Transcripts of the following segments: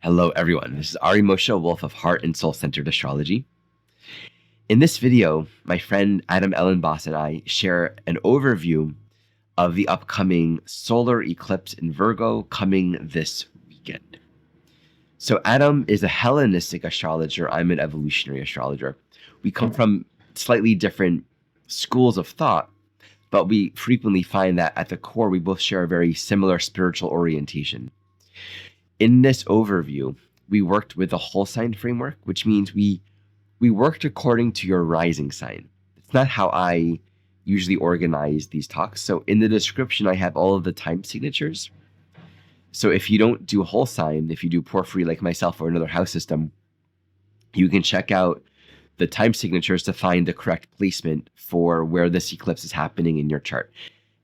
Hello, everyone. This is Ari Moshe, Wolf of Heart and Soul-Centered Astrology. In this video, my friend Adam Elenbaas and I share an overview of the upcoming solar eclipse in Virgo coming this weekend. So Adam is a Hellenistic astrologer. I'm an evolutionary astrologer. We come from slightly different schools of thought, but we frequently find that at the core, we both share a very similar spiritual orientation. In this overview, we worked with a whole sign framework, which means we worked according to your rising sign. It's not how I usually organize these talks. So in the description, I have all of the time signatures. So if you don't do whole sign, if you do porphyry like myself or another house system, you can check out the time signatures to find the correct placement for where this eclipse is happening in your chart.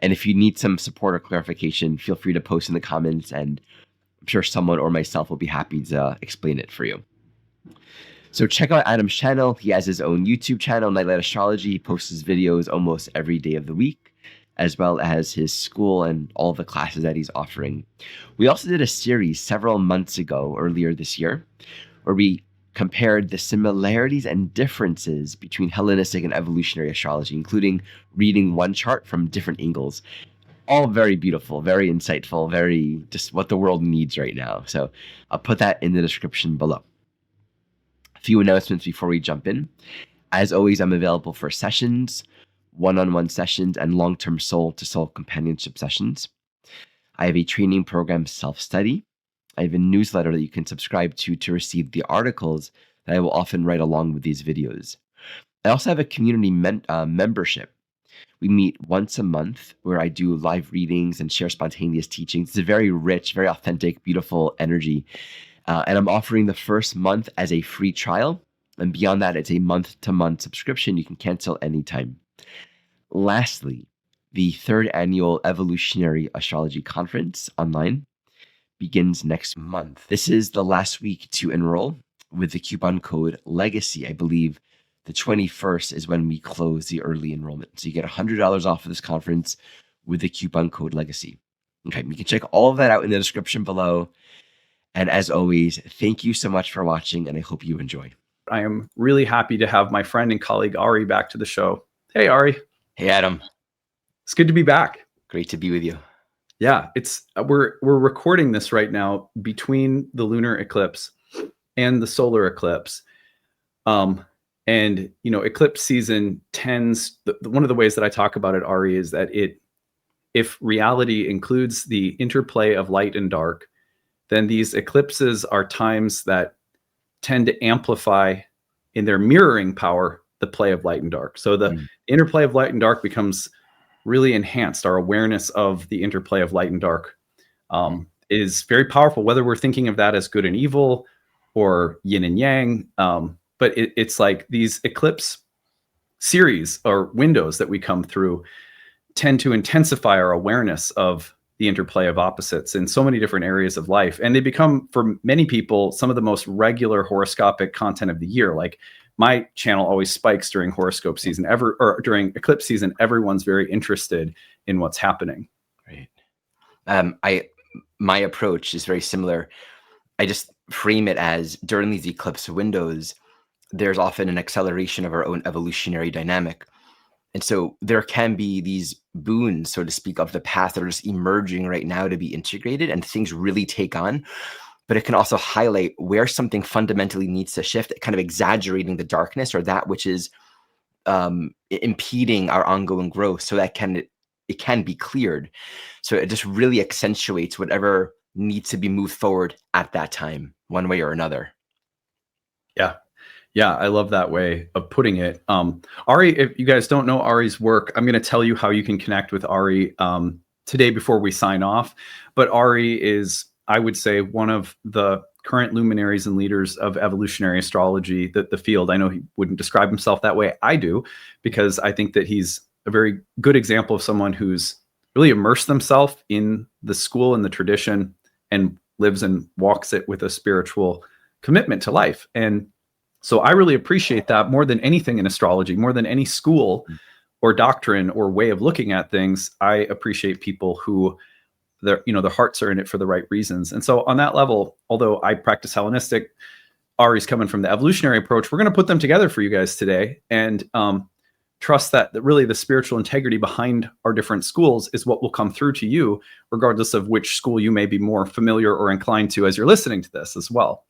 And if you need some support or clarification, feel free to post in the comments, and I'm sure someone or myself will be happy to explain it for you. So check out Adam's channel. He has his own YouTube channel, Untitled Astrology. He posts his videos almost every day of the week, as well as his school and all the classes that he's offering. We also did a series several months ago, earlier this year, where we compared the similarities and differences between Hellenistic and evolutionary astrology, including reading one chart from different angles. All very beautiful, very insightful, very just what the world needs right now. So I'll put that in the description below. A few announcements before we jump in. As always, I'm available for sessions, one-on-one sessions, and long-term soul-to-soul companionship sessions. I have a training program, Self-Study. I have a newsletter that you can subscribe to receive the articles that I will often write along with these videos. I also have a community membership. We meet once a month where I do live readings and share spontaneous teachings. It's a very rich, very authentic, beautiful energy. And I'm offering the first month as a free trial. And beyond that, it's a month-to-month subscription. You can cancel anytime. Lastly, the third annual Evolutionary Astrology Conference online begins next month. This is the last week to enroll with the coupon code LEGACY. I believe the 21st is when we close the early enrollment. So you get $100 off of this conference with the coupon code LEGACY. Okay, you can check all of that out in the description below. And as always, thank you so much for watching, and I hope you enjoy. I am really happy to have my friend and colleague Ari back to the show. Hey, Ari. Hey, Adam. It's good to be back. Great to be with you. Yeah, it's we're recording this right now between the lunar eclipse and the solar eclipse. And you know, eclipse season tends, one of the ways that I talk about it, Ari, is that if reality includes the interplay of light and dark, then these eclipses are times that tend to amplify in their mirroring power the play of light and dark. So the interplay of light and dark becomes really enhanced. Our awareness of the interplay of light and dark is very powerful, whether we're thinking of that as good and evil or yin and yang. But it's like these eclipse series or windows that we come through tend to intensify our awareness of the interplay of opposites in so many different areas of life. And they become, for many people, some of the most regular horoscopic content of the year. Like my channel always spikes during horoscope season, or during eclipse season. Everyone's very interested in what's happening. Right. My approach is very similar. I just frame it as during these eclipse windows, there's often an acceleration of our own evolutionary dynamic. And so there can be these boons, so to speak, of the past that are just emerging right now to be integrated, and things really take on. But it can also highlight where something fundamentally needs to shift, kind of exaggerating the darkness or that which is impeding our ongoing growth, so that it can be cleared. So it just really accentuates whatever needs to be moved forward at that time, one way or another. Yeah, I love that way of putting it. Ari, if you guys don't know Ari's work, I'm going to tell you how you can connect with Ari today before we sign off. But Ari is, I would say, one of the current luminaries and leaders of evolutionary astrology, the field. I know he wouldn't describe himself that way. I do, because I think that he's a very good example of someone who's really immersed themselves in the school and the tradition and lives and walks it with a spiritual commitment to life. And so I really appreciate that more than anything in astrology, more than any school or doctrine or way of looking at things. I appreciate people who their hearts are in it for the right reasons. And so on that level, although I practice Hellenistic, Ari's coming from the evolutionary approach, we're going to put them together for you guys today, and trust that really the spiritual integrity behind our different schools is what will come through to you, regardless of which school you may be more familiar or inclined to as you're listening to this as well.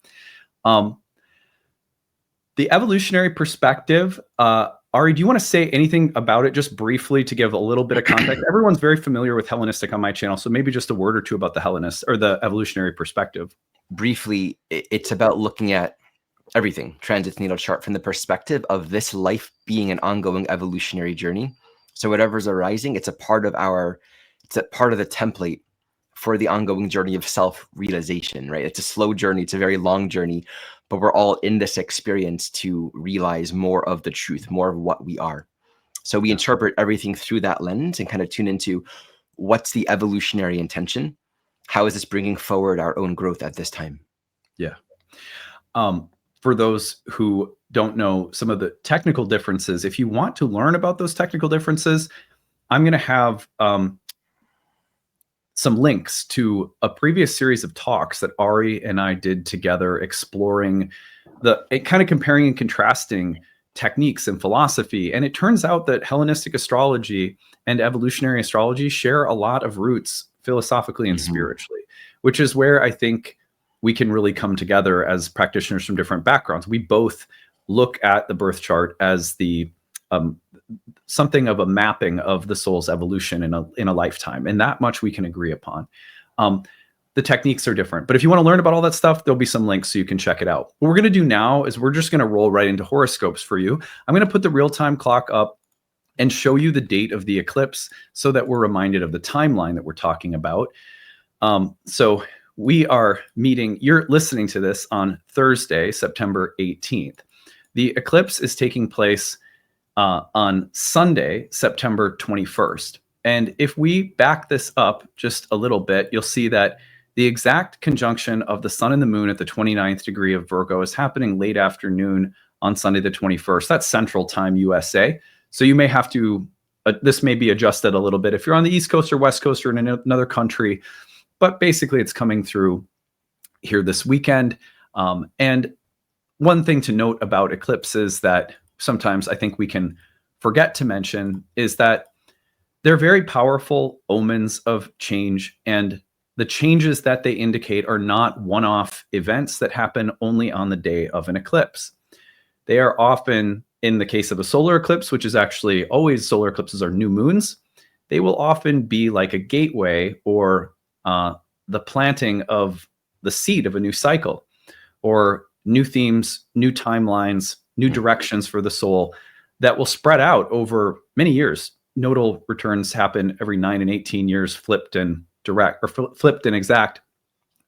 The evolutionary perspective, Ari, do you want to say anything about it just briefly to give a little bit of context? Everyone's very familiar with Hellenistic on my channel, so maybe just a word or two about the Hellenist or the evolutionary perspective. Briefly, it's about looking at everything, transit natal chart, from the perspective of this life being an ongoing evolutionary journey. So whatever's arising, it's a part of the template for the ongoing journey of self-realization, right? It's a slow journey, it's a very long journey, but we're all in this experience to realize more of the truth, more of what we are. So we interpret everything through that lens and kind of tune into what's the evolutionary intention? How is this bringing forward our own growth at this time? Yeah. For those who don't know some of the technical differences, if you want to learn about those technical differences, I'm going to have some links to a previous series of talks that Ari and I did together, exploring kind of comparing and contrasting techniques and philosophy. And it turns out that Hellenistic astrology and evolutionary astrology share a lot of roots philosophically and spiritually, which is where I think we can really come together as practitioners from different backgrounds. We both look at the birth chart as the something of a mapping of the soul's evolution in a lifetime, and that much we can agree upon. The techniques are different, but if you want to learn about all that stuff, there'll be some links so you can check it out. What we're going to do now is we're just going to roll right into horoscopes for you. I'm going to put the real-time clock up and show you the date of the eclipse so that we're reminded of the timeline that we're talking about. So we are meeting, you're listening to this on Thursday, September 18th. The eclipse is taking place on Sunday, September 21st. And if we back this up just a little bit, you'll see that the exact conjunction of the sun and the moon at the 29th degree of Virgo is happening late afternoon on Sunday, the 21st. That's Central Time, USA. So you may have to, this may be adjusted a little bit if you're on the East Coast or West Coast or in another country, but basically it's coming through here this weekend. And one thing to note about eclipses that sometimes I think we can forget to mention is that they're very powerful omens of change, and the changes that they indicate are not one-off events that happen only on the day of an eclipse. They are often, in the case of a solar eclipse, which is actually always, solar eclipses are new moons, they will often be like a gateway or the planting of the seed of a new cycle, or new themes, new timelines, new directions for the soul that will spread out over many years. Nodal returns happen every 9 and 18 years, flipped and direct, or flipped and exact.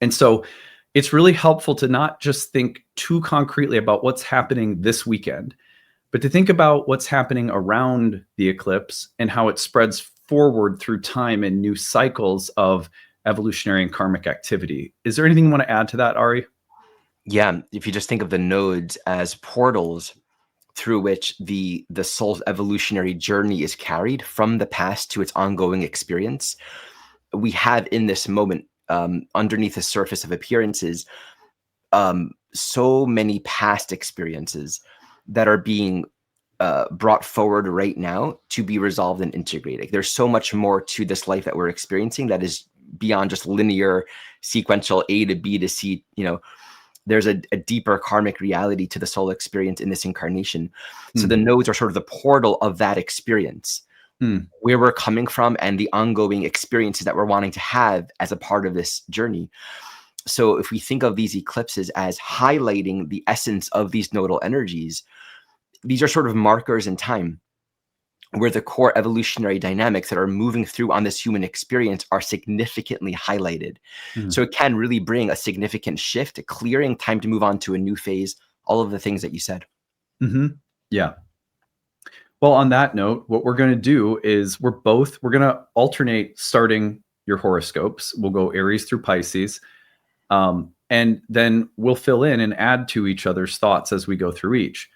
And so it's really helpful to not just think too concretely about what's happening this weekend, but to think about what's happening around the eclipse and how it spreads forward through time in new cycles of evolutionary and karmic activity. Is there anything you want to add to that, Ari? Yeah, if you just think of the nodes as portals through which the soul's evolutionary journey is carried from the past to its ongoing experience, we have in this moment, underneath the surface of appearances, so many past experiences that are being brought forward right now to be resolved and integrated. There's so much more to this life that we're experiencing that is beyond just linear, sequential A to B to C. There's a deeper karmic reality to the soul experience in this incarnation. So the nodes are sort of the portal of that experience, where we're coming from and the ongoing experiences that we're wanting to have as a part of this journey. So if we think of these eclipses as highlighting the essence of these nodal energies, these are sort of markers in time where the core evolutionary dynamics that are moving through on this human experience are significantly highlighted. So it can really bring a significant shift, a clearing, time to move on to a new phase, all of the things that you said. Yeah. Well, on that note, what we're going to do is we're going to alternate starting your horoscopes. We'll go Aries through Pisces. And then we'll fill in and add to each other's thoughts as we go through each.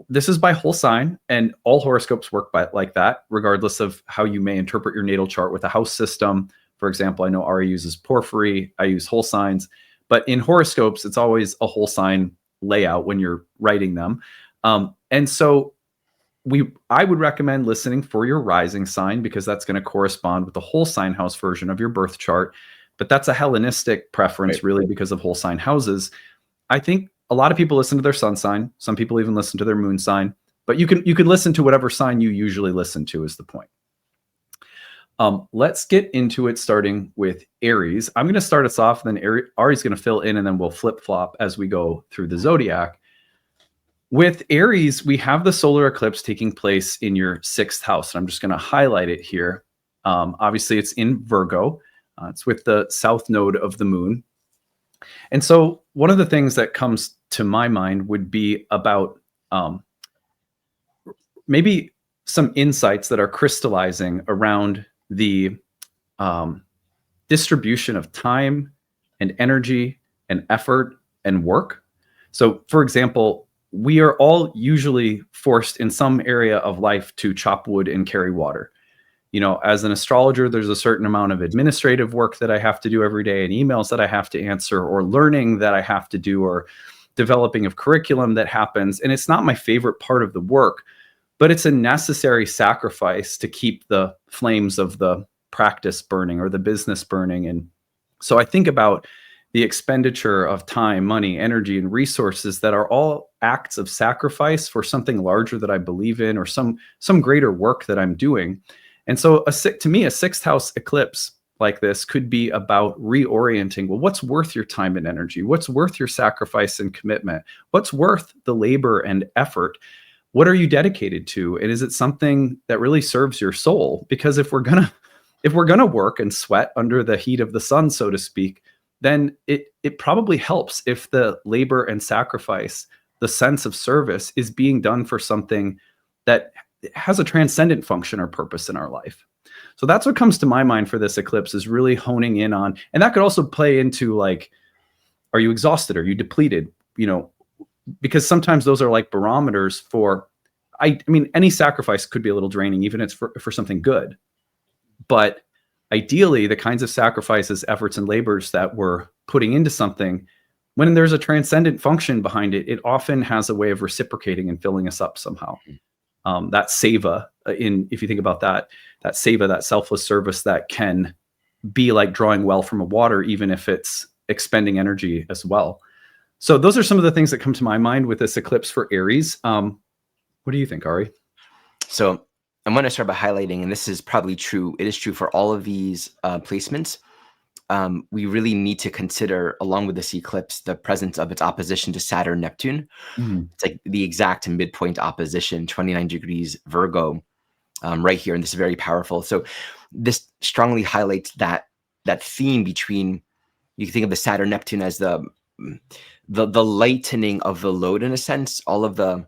This is by whole sign, and all horoscopes work like that, regardless of how you may interpret your natal chart with a house system, For example, I know Ari uses porphyry. I use whole signs. But in horoscopes, it's always a whole sign layout when you're writing them. And so I would recommend listening for your rising sign, because that's going to correspond with the whole sign house version of your birth chart. But that's a Hellenistic preference, really, because of whole sign houses. I think a lot of people listen to their sun sign. Some people even listen to their moon sign. But you can listen to whatever sign you usually listen to, is the point. Let's get into it, starting with Aries. I'm going to start us off, and then Ari's going to fill in, and then we'll flip-flop as we go through the zodiac. With Aries, we have the solar eclipse taking place in your 6th house. And I'm just going to highlight it here. Obviously, it's in Virgo. It's with the south node of the moon. And so one of the things that comes to my mind would be about maybe some insights that are crystallizing around the distribution of time and energy and effort and work. So, for example, we are all usually forced in some area of life to chop wood and carry water. As an astrologer, there's a certain amount of administrative work that I have to do every day, and emails that I have to answer, or learning that I have to do, or developing of curriculum that happens. And it's not my favorite part of the work, but it's a necessary sacrifice to keep the flames of the practice burning, or the business burning. And so I think about the expenditure of time, money, energy, and resources that are all acts of sacrifice for something larger that I believe in, or some greater work that I'm doing. And so to me, a 6th house eclipse like this could be about reorienting. Well, what's worth your time and energy? What's worth your sacrifice and commitment? What's worth the labor and effort? What are you dedicated to? And is it something that really serves your soul? Because if we're gonna work and sweat under the heat of the sun, so to speak, then it probably helps if the labor and sacrifice, the sense of service, is being done for something that has a transcendent function or purpose in our life. So that's what comes to my mind for this eclipse, is really honing in on, and that could also play into, like, are you exhausted? Are you depleted? Because sometimes those are like barometers for, I mean, any sacrifice could be a little draining, even if it's for something good. But ideally, the kinds of sacrifices, efforts, and labors that we're putting into something, when there's a transcendent function behind it, it often has a way of reciprocating and filling us up somehow. That seva, if you think about that seva, that selfless service, that can be like drawing well from a water, even if it's expending energy as well. So those are some of the things that come to my mind with this eclipse for Aries. What do you think, Ari? So I'm going to start by highlighting, and this is probably true, it is true for all of these placements. We really need to consider, along with this eclipse, the presence of its opposition to Saturn, Neptune. Mm-hmm. It's like the exact midpoint opposition, 29 degrees Virgo, right here. And this is very powerful. So this strongly highlights that theme between, you can think of the Saturn, Neptune as the lightening of the load, in a sense, all of the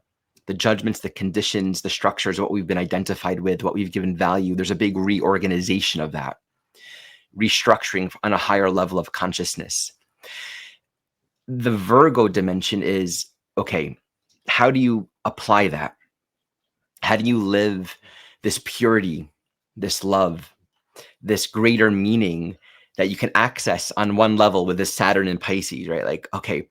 judgments, the conditions, the structures, what we've been identified with, what we've given value. There's a big reorganization of that, restructuring on a higher level of consciousness. The Virgo dimension is, okay, how do you apply that? How do you live this purity, this love, this greater meaning that you can access on one level with this Saturn in Pisces, right? Like, okay,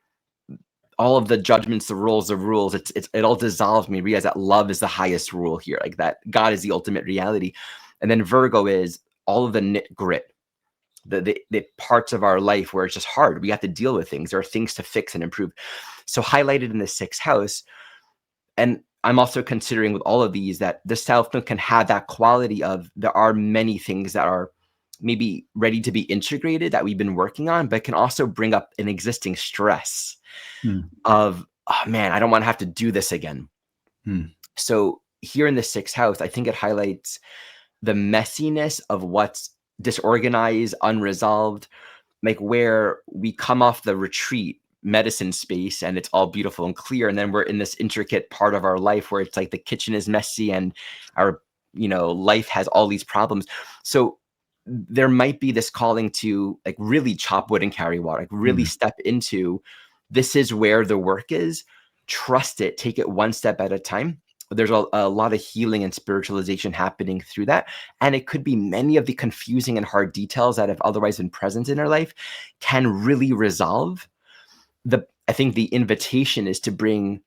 all of the judgments, the rules, it all dissolves me. Realize that love is the highest rule here, like that God is the ultimate reality. And then Virgo is all of the knit grit, the parts of our life where it's just hard. We have to deal with things. There are things to fix and improve. So highlighted in the 6th house. And I'm also considering with all of these that the South Node can have that quality of, there are many things that are maybe ready to be integrated that we've been working on, but can also bring up an existing stress of, oh man, I don't want to have to do this again. So here in the 6th house, I think it highlights the messiness of what's disorganized, unresolved, like where we come off the retreat medicine space and it's all beautiful and clear, and then we're in this intricate part of our life where it's like the kitchen is messy and our life has all these problems. So there might be this calling to like really chop wood and carry water, like really step into, this is where the work is, trust it, take it one step at a time. there's a lot of healing and spiritualization happening through that. And it could be many of the confusing and hard details that have otherwise been present in our life can really resolve. I think the invitation is to bring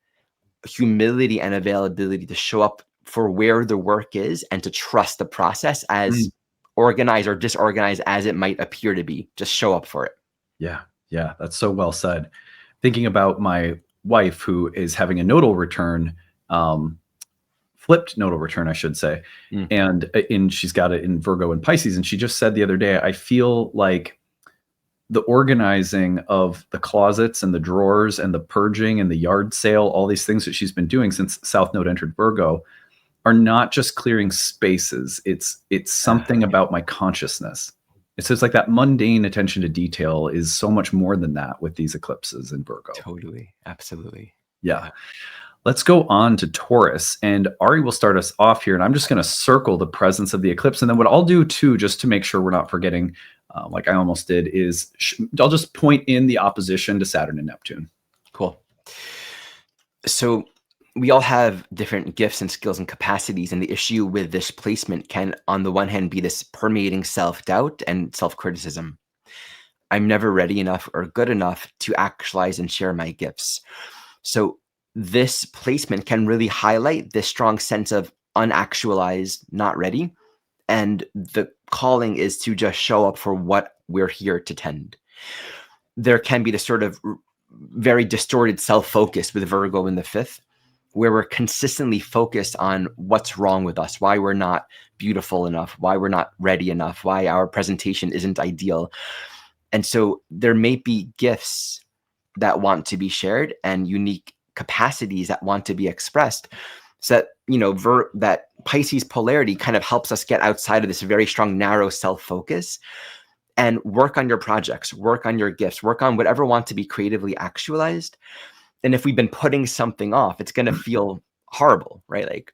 humility and availability to show up for where the work is and to trust the process, as organized or disorganized as it might appear to be. Just show up for it. Yeah. Yeah. That's so well said. Thinking about my wife, who is having a nodal return, flipped nodal return, I should say. And she's got it in Virgo and Pisces. And she just said the other day, I feel like the organizing of the closets and the drawers and the purging and the yard sale, all these things that she's been doing since South Node entered Virgo, are not just clearing spaces. It's something about my consciousness. So it's like that mundane attention to detail is so much more than that with these eclipses in Virgo. Totally. Absolutely. Yeah. Let's go on to Taurus, and Ari will start us off here. And I'm just going to circle the presence of the eclipse. And then what I'll do too, just to make sure we're not forgetting, like I almost did, is I'll just point in the opposition to Saturn and Neptune. Cool. So we all have different gifts and skills and capacities. And the issue with this placement can, on the one hand, be this permeating self-doubt and self-criticism. I'm never ready enough or good enough to actualize and share my gifts. So this placement can really highlight this strong sense of unactualized, not ready. And the calling is to just show up for what we're here to tend. There can be this sort of very distorted self-focus with Virgo in the 5th, where we're consistently focused on what's wrong with us, why we're not beautiful enough, why we're not ready enough, why our presentation isn't ideal. And so there may be gifts that want to be shared and unique capacities that want to be expressed. So that, you know, that Pisces polarity kind of helps us get outside of this very strong, narrow self-focus and work on your projects, work on your gifts, work on whatever want to be creatively actualized. And if we've been putting something off, it's going to feel horrible, right? Like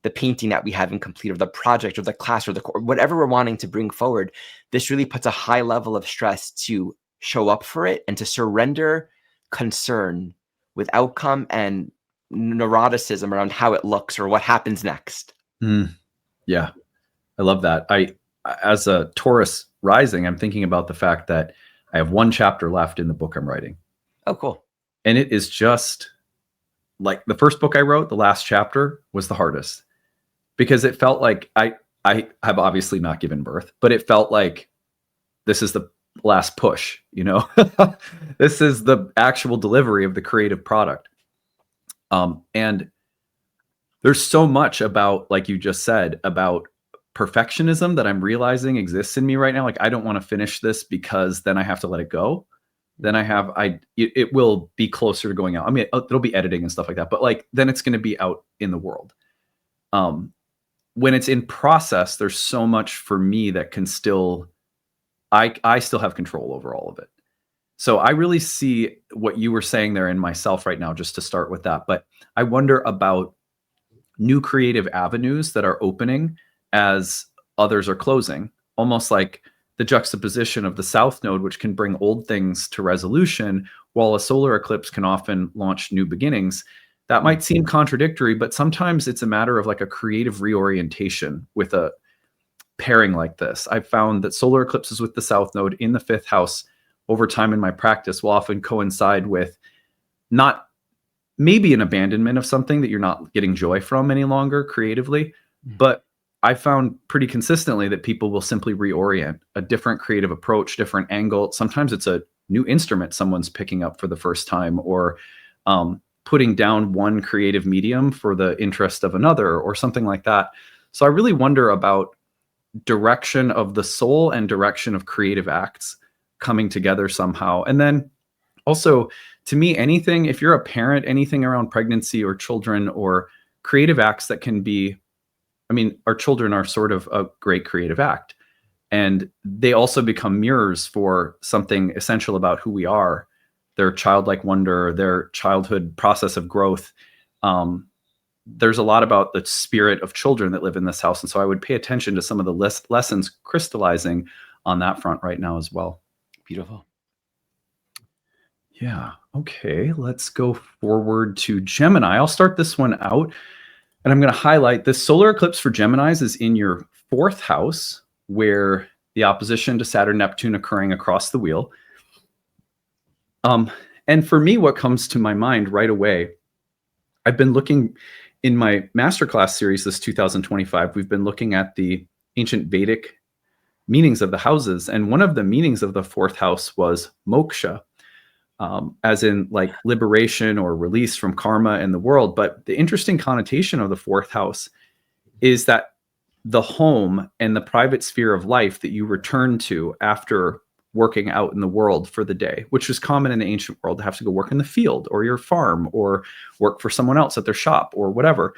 the painting that we haven't completed, or the project, or the class, or whatever we're wanting to bring forward. This really puts a high level of stress to show up for it and to surrender concern with outcome and neuroticism around how it looks or what happens next. Yeah, I love that. As a Taurus rising, I'm thinking about the fact that I have one chapter left in the book I'm writing. Oh, cool. And it is just like the first book I wrote, the last chapter was the hardest, because it felt like I have obviously not given birth, but it felt like this is the last push, you know. This is the actual delivery of the creative product. And there's so much about, like you just said, about perfectionism that I'm realizing exists in me right now. Like, I don't want to finish this because then I have to let it go. Then it will be closer to going out. I mean, it'll be editing and stuff like that, but like, then it's going to be out in the world. When it's in process, there's so much for me that can still, I still have control over all of it. So I really see what you were saying there in myself right now, just to start with that. But I wonder about new creative avenues that are opening as others are closing, almost like the juxtaposition of the South Node, which can bring old things to resolution, while a solar eclipse can often launch new beginnings. That might seem contradictory, but sometimes it's a matter of like a creative reorientation with a pairing like this. I've found that solar eclipses with the South Node in the 5th house over time in my practice will often coincide with not maybe an abandonment of something that you're not getting joy from any longer creatively, but I found pretty consistently that people will simply reorient, a different creative approach, different angle. Sometimes it's a new instrument someone's picking up for the first time, or putting down one creative medium for the interest of another, or something like that. So I really wonder about direction of the soul and direction of creative acts coming together somehow. And then also, to me, anything, if you're a parent, anything around pregnancy or children or creative acts that can be, I mean, our children are sort of a great creative act, and they also become mirrors for something essential about who we are, their childlike wonder, their childhood process of growth. There's a lot about the spirit of children that live in this house. And so I would pay attention to some of the lessons crystallizing on that front right now as well. Beautiful. Yeah. Okay. Let's go forward to Gemini. I'll start this one out. And I'm going to highlight this solar eclipse for Geminis is in your 4th house, where the opposition to Saturn, Neptune occurring across the wheel. And for me, what comes to my mind right away, I've been looking in my masterclass series, this 2025, we've been looking at the ancient Vedic meanings of the houses. And one of the meanings of the 4th house was moksha, as in like liberation or release from karma in the world. But the interesting connotation of the 4th house is that the home and the private sphere of life that you return to after working out in the world for the day, which was common in the ancient world to have to go work in the field or your farm or work for someone else at their shop or whatever.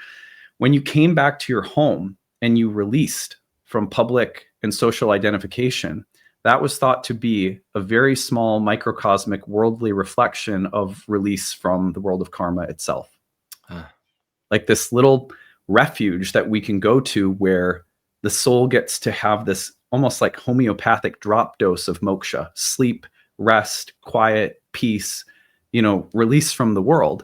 When you came back to your home and you released from public and social identification, that was thought to be a very small microcosmic worldly reflection of release from the world of karma itself. Like this little refuge that we can go to where the soul gets to have this almost like homeopathic drop dose of moksha, sleep, rest, quiet, peace, release from the world.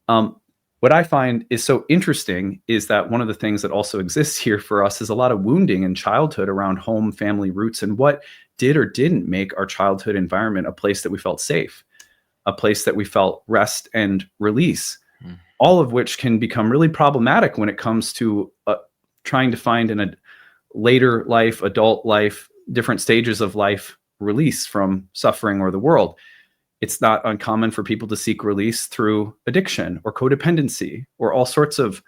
What I find is so interesting is that one of the things that also exists here for us is a lot of wounding in childhood around home, family roots, and what did or didn't make our childhood environment a place that we felt safe, a place that we felt rest and release, all of which can become really problematic when it comes to trying to find in a later life, adult life, different stages of life, release from suffering or the world. It's not uncommon for people to seek release through addiction or codependency or all sorts of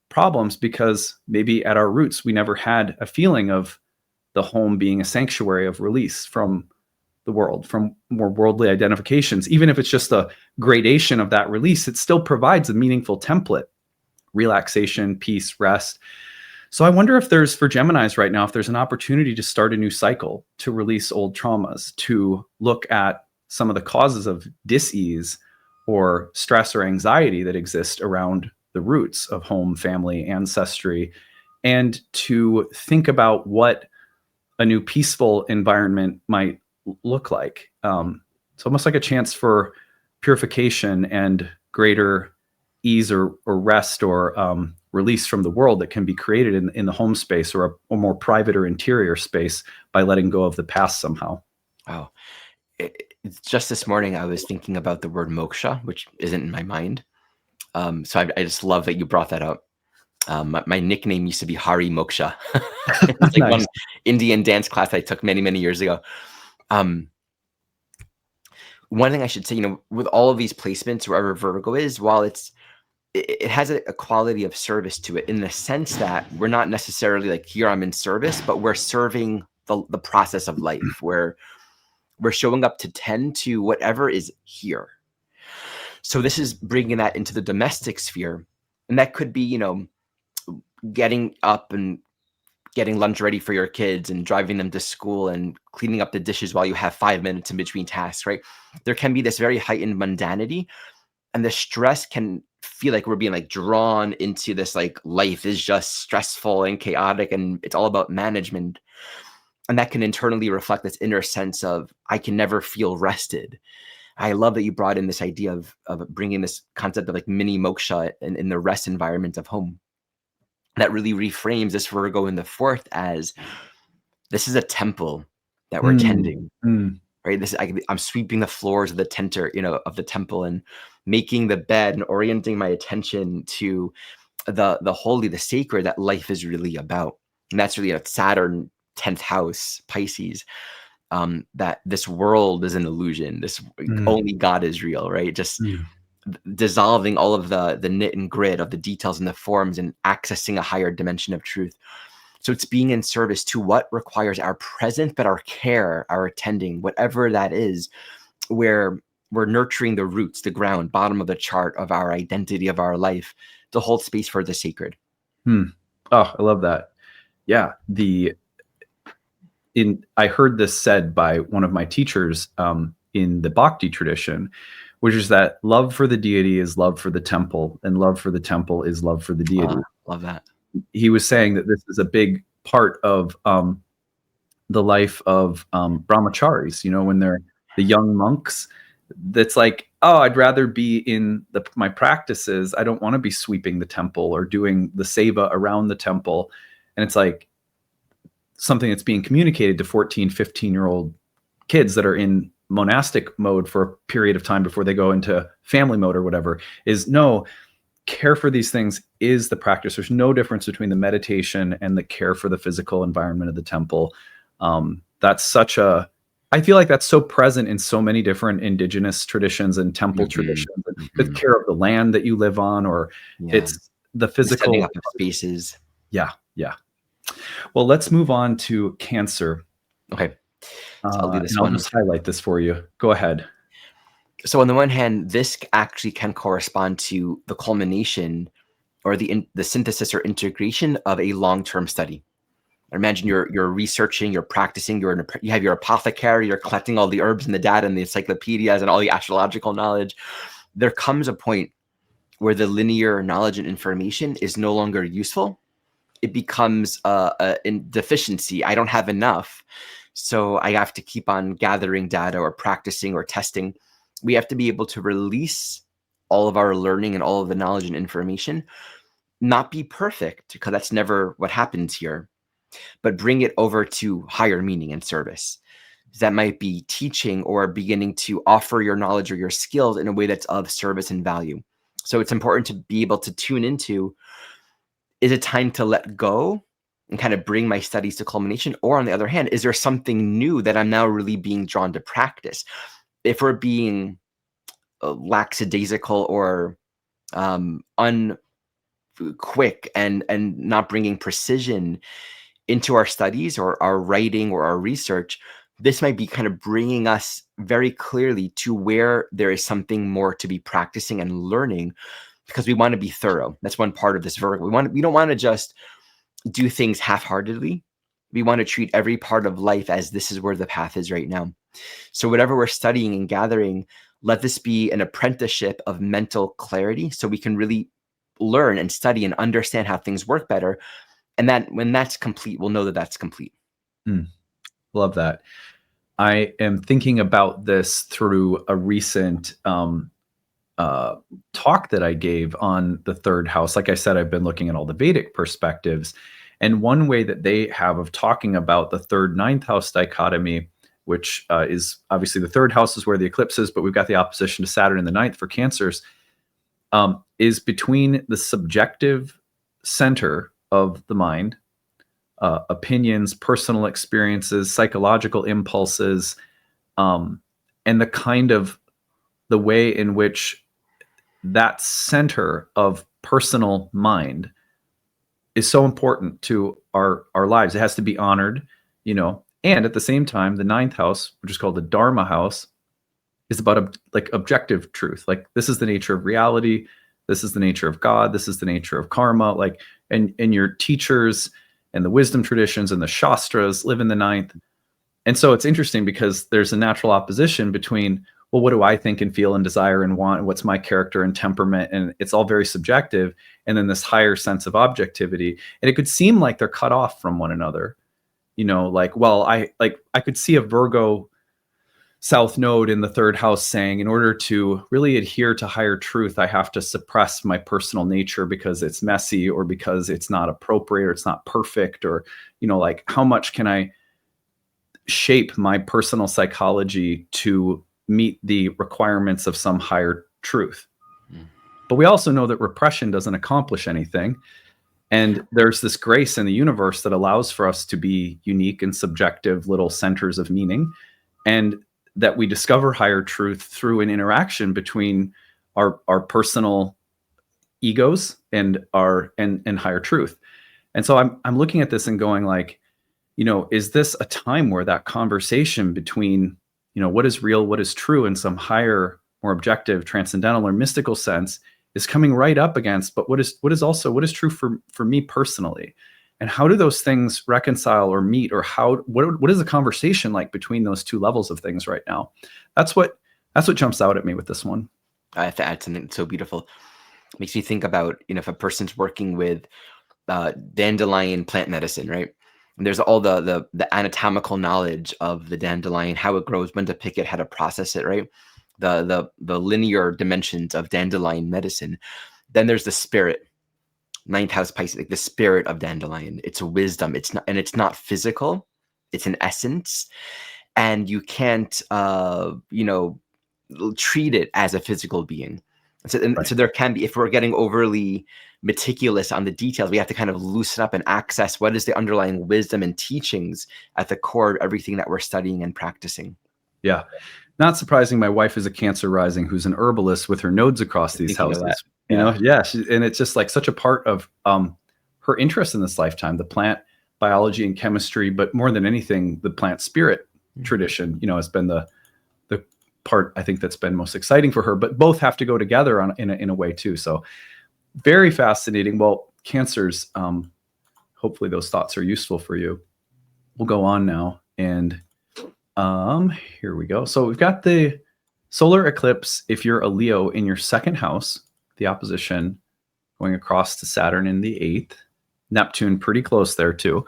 problems, because maybe at our roots, we never had a feeling of the home being a sanctuary of release from the world, from more worldly identifications. Even if it's just a gradation of that release, it still provides a meaningful template: relaxation, peace, rest. So I wonder if there's, for Geminis right now, if there's an opportunity to start a new cycle, to release old traumas, to look at some of the causes of dis-ease or stress or anxiety that exist around the roots of home, family, ancestry, and to think about what a new peaceful environment might look like. It's almost like a chance for purification and greater ease or rest or release from the world that can be created in the home space or a more private or interior space by letting go of the past somehow. Wow. Just this morning, I was thinking about the word moksha, which isn't in my mind. So I just love that you brought that up. My nickname used to be Hari Moksha. It's like Nice. one Indian dance class I took many, many years ago. One thing I should say, with all of these placements, wherever Virgo is, while it has a quality of service to it, in the sense that we're not necessarily like, here I'm in service, but we're serving the process of life, where we're showing up to tend to whatever is here. So this is bringing that into the domestic sphere. And that could be, getting up and getting lunch ready for your kids and driving them to school and cleaning up the dishes while you have 5 minutes in between tasks, right? There can be this very heightened mundanity, and the stress can feel like we're being like drawn into this, like life is just stressful and chaotic and it's all about management. And that can internally reflect this inner sense of, I can never feel rested. I love that you brought in this idea of bringing this concept of like mini moksha in the rest environment of home. That really reframes this Virgo in the 4th as, this is a temple that we're tending, right? I'm sweeping the floors of the of the temple, and making the bed and orienting my attention to the holy, the sacred that life is really about. And that's really a Saturn 10th house, Pisces. That this world is an illusion. Only God is real, right? Just dissolving all of the knit and grit of the details and the forms and accessing a higher dimension of truth. So it's being in service to what requires our presence, but our care, our attending, whatever that is, where we're nurturing the roots, the ground, bottom of the chart of our identity, of our life, to hold space for the sacred. Oh, I love that. Yeah. I heard this said by one of my teachers in the Bhakti tradition, which is that love for the deity is love for the temple, and love for the temple is love for the deity. Love that. He was saying that this is a big part of the life of brahmacharis, when they're the young monks, that's like, oh, I'd rather be in my practices. I don't want to be sweeping the temple or doing the seva around the temple. And it's like something that's being communicated to 14, 15-year-old kids that are in monastic mode for a period of time before they go into family mode or whatever, is no, care for these things is the practice. There's no difference between the meditation and the care for the physical environment of the temple. That's such a, I feel like that's so present in so many different indigenous traditions and temple traditions. The care of the land that you live on, or it's the physical setting up of spaces. Yeah. Well, let's move on to Cancer. Okay. So I'll do this I'll just highlight this for you. Go ahead. So on the one hand, this actually can correspond to the culmination or the synthesis or integration of a long-term study. Imagine you're researching, you're practicing, you have your apothecary, you're collecting all the herbs and the data and the encyclopedias and all the astrological knowledge. There comes a point where the linear knowledge and information is no longer useful. It becomes in deficiency. I don't have enough, so I have to keep on gathering data or practicing or testing. We have to be able to release all of our learning and all of the knowledge and information, not be perfect, because that's never what happens here, but bring it over to higher meaning and service. That might be teaching or beginning to offer your knowledge or your skills in a way that's of service and value. So it's important to be able to tune into, is it time to let go and kind of bring my studies to culmination? Or on the other hand, is there something new that I'm now really being drawn to practice? If we're being lackadaisical or unquick and not bringing precision into our studies or our writing or our research, this might be kind of bringing us very clearly to where there is something more to be practicing and learning, because we want to be thorough. That's one part of this Virgo. We don't want to just do things half-heartedly. We want to treat every part of life as this is where the path is right now. So whatever we're studying and gathering, let this be an apprenticeship of mental clarity, so we can really learn and study and understand how things work better. And that when that's complete, we'll know that that's complete. Love that. I am thinking about this through a recent talk that I gave on the third house. Like I said, I've been looking at all the Vedic perspectives. And one way that they have of talking about the third ninth house dichotomy, which is obviously the third house is where the eclipse is, but we've got the opposition to Saturn in the ninth for Cancers, is between the subjective center of the mind, opinions, personal experiences, psychological impulses, and the kind of the way in which that center of personal mind is so important to our lives. It has to be honored, and at the same time, the ninth house, which is called the Dharma house, is about objective truth. Like, this is the nature of reality. This is the nature of God. This is the nature of karma. And your teachers and the wisdom traditions and the Shastras live in the ninth. And so it's interesting because there's a natural opposition between, well, what do I think and feel and desire and want? And what's my character and temperament? And it's all very subjective. And then this higher sense of objectivity. And it could seem like they're cut off from one another. I could see a Virgo South Node in the third house saying, in order to really adhere to higher truth, I have to suppress my personal nature because it's messy, or because it's not appropriate, or it's not perfect, or, how much can I shape my personal psychology to meet the requirements of some higher truth? But we also know that repression doesn't accomplish anything. And there's this grace in the universe that allows for us to be unique and subjective little centers of meaning, and that we discover higher truth through an interaction between our personal egos and higher truth. And so I'm looking at this and going is this a time where that conversation between, what is real, what is true in some higher, more objective, transcendental or mystical sense is coming right up against, but what is true for me personally? And how do those things reconcile or meet, or what is the conversation like between those two levels of things right now? That's what jumps out at me with this one. I have to add something so beautiful. It makes me think about, if a person's working with dandelion plant medicine, right? And there's all the anatomical knowledge of the dandelion, how it grows, when to pick it, how to process it, right? the linear dimensions of dandelion medicine. Then there's the spirit, ninth house Pisces, like the spirit of dandelion. It's wisdom. It's not physical. It's an essence, and you can't treat it as a physical being. So there can be, if we're getting overly meticulous on the details, we have to kind of loosen up and access what is the underlying wisdom and teachings at the core of everything that we're studying and practicing. Yeah. Not surprising. My wife is a Cancer rising who's an herbalist with her nodes across these houses. Yeah. And it's just like such a part of her interest in this lifetime, the plant biology and chemistry, but more than anything, the plant spirit tradition, has been the part I think that's been most exciting for her. But both have to go together in a way too. So very fascinating. Well, Cancers, hopefully those thoughts are useful for you. We'll go on now, and here we go. So we've got the solar eclipse, if you're a Leo, in your second house, the opposition going across to Saturn in the 8th, Neptune pretty close there too.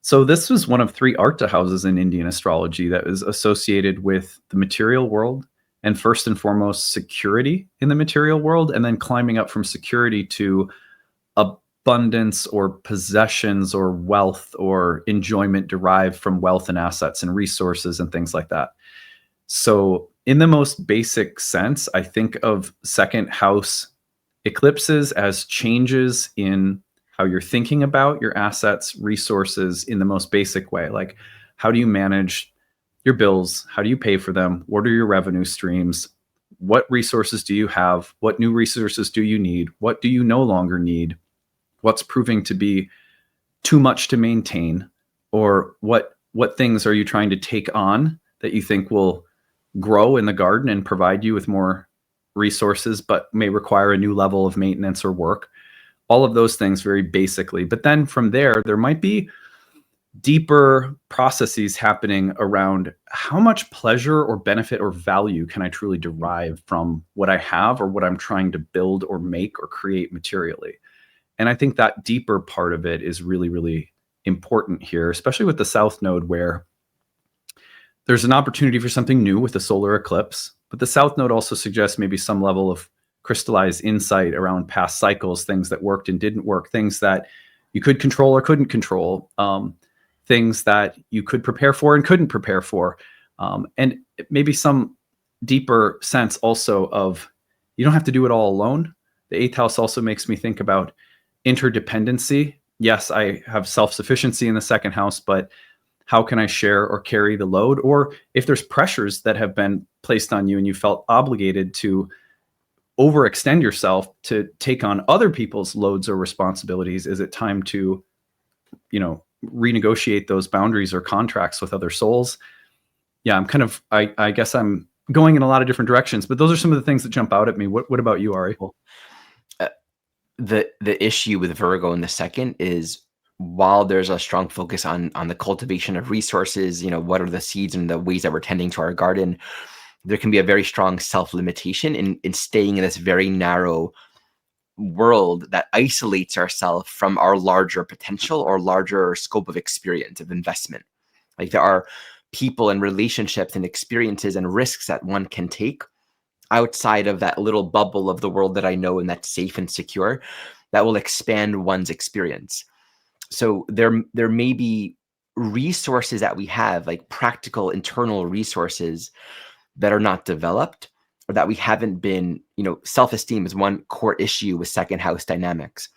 So this was one of 3 Arcta houses in Indian astrology that is associated with the material world, and first and foremost security in the material world, and then climbing up from security to abundance or possessions or wealth or enjoyment derived from wealth and assets and resources and things like that. So in the most basic sense, I think of second house eclipses as changes in how you're thinking about your assets, resources in the most basic way. Like, how do you manage your bills? How do you pay for them? What are your revenue streams? What resources do you have? What new resources do you need? What do you no longer need? What's proving to be too much to maintain? Or what things are you trying to take on that you think will grow in the garden and provide you with more resources, but may require a new level of maintenance or work? All of those things very basically. But then from there might be deeper processes happening around how much pleasure or benefit or value can I truly derive from what I have or what I'm trying to build or make or create materially. And I think that deeper part of it is really, really important here, especially with the South Node, where there's an opportunity for something new with the solar eclipse. But the South Node also suggests maybe some level of crystallized insight around past cycles, things that worked and didn't work, things that you could control or couldn't control, things that you could prepare for and couldn't prepare for. And maybe some deeper sense also of you don't have to do it all alone. The 8th house also makes me think about interdependency. Yes, I have self-sufficiency in the second house, but how can I share or carry the load? Or if there's pressures that have been placed on you and you felt obligated to overextend yourself to take on other people's loads or responsibilities, is it time to, renegotiate those boundaries or contracts with other souls? Yeah, I guess I'm going in a lot of different directions, but those are some of the things that jump out at me. What about you, Ari? The issue with Virgo in the second is, while there's a strong focus on the cultivation of resources, what are the seeds and the ways that we're tending to our garden, there can be a very strong self-limitation in staying in this very narrow world that isolates ourselves from our larger potential or larger scope of experience, of investment. Like, there are people and relationships and experiences and risks that one can take outside of that little bubble of the world that I know and that's safe and secure, that will expand one's experience. So there may be resources that we have, like practical internal resources, that are not developed, or that we haven't been, self-esteem is one core issue with second house dynamics.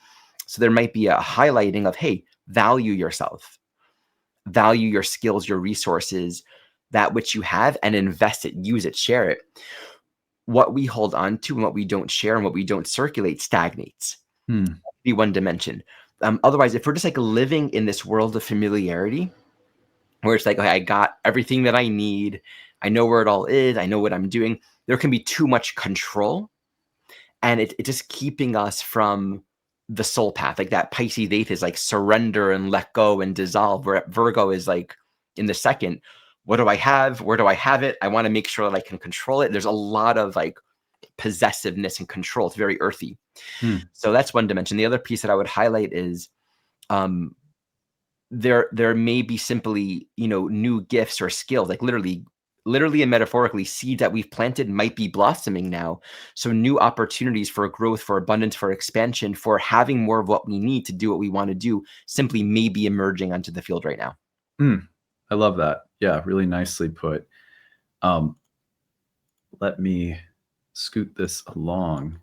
So there might be a highlighting of, hey, value yourself, value your skills, your resources, that which you have, and invest it, use it, share it. What we hold on to and what we don't share and what we don't circulate stagnates. Be one dimension. Otherwise, if we're just like living in this world of familiarity, where it's like, okay, I got everything that I need, I know where it all is, I know what I'm doing, there can be too much control, and it's just keeping us from the soul path. Like, that Pisces 8th is like surrender and let go and dissolve, where Virgo is like in the second, what do I have? Where do I have it? I want to make sure that I can control it. There's a lot of like possessiveness and control. It's very earthy. So that's one dimension. The other piece that I would highlight is there may be simply, new gifts or skills, like literally literally and metaphorically, seeds that we've planted might be blossoming now. So new opportunities for growth, for abundance, for expansion, for having more of what we need to do what we want to do simply may be emerging onto the field right now. I love that. Yeah, really nicely put. Let me scoot this along.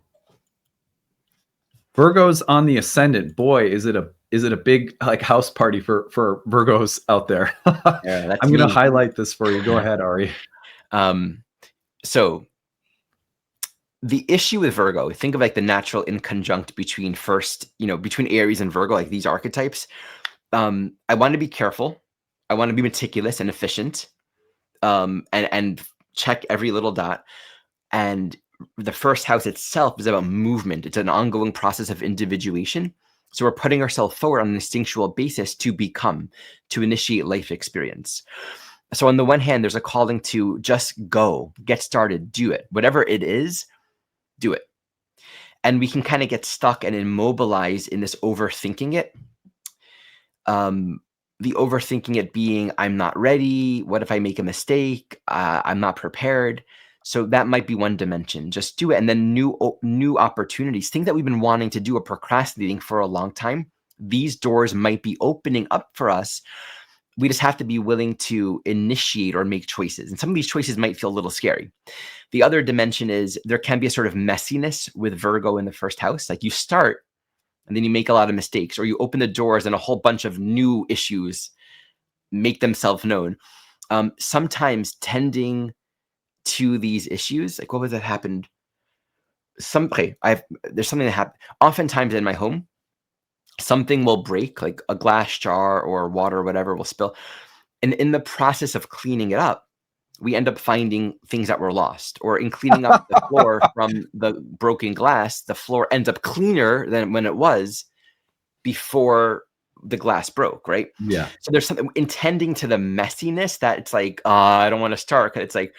Virgo's on the ascendant. Boy, is it a big like house party for Virgos out there. Yeah, that's I'm going to me. highlight this for you. Go ahead, Ari. So the issue with Virgo, think of like the natural inconjunct between between Aries and Virgo, like these archetypes. I want to be careful. I want to be meticulous and efficient, and check every little dot. And the first house itself is about movement. It's an ongoing process of individuation. So we're putting ourselves forward on an instinctual basis to become, to initiate life experience. So on the one hand, there's a calling to just go, get started, do it. Whatever it is, do it. And we can kind of get stuck and immobilized in this overthinking it. The overthinking it being, I'm not ready. What if I make a mistake? I'm not prepared. So that might be one dimension. Just do it. And then new opportunities, things that we've been wanting to do or procrastinating for a long time, these doors might be opening up for us. We just have to be willing to initiate or make choices. And some of these choices might feel a little scary. The other dimension is there can be a sort of messiness with Virgo in the first house. Like you start and then you make a lot of mistakes, or you open the doors and a whole bunch of new issues make themselves known. Sometimes tending to these issues, like what was that happened? There's something that happened. Oftentimes in my home, something will break, like a glass jar or water or whatever will spill. And in the process of cleaning it up, we end up finding things that were lost. Or in cleaning up the floor from the broken glass, the floor ends up cleaner than when it was before the glass broke, right? Yeah. So there's something intending to the messiness that it's like, I don't want to start. It's like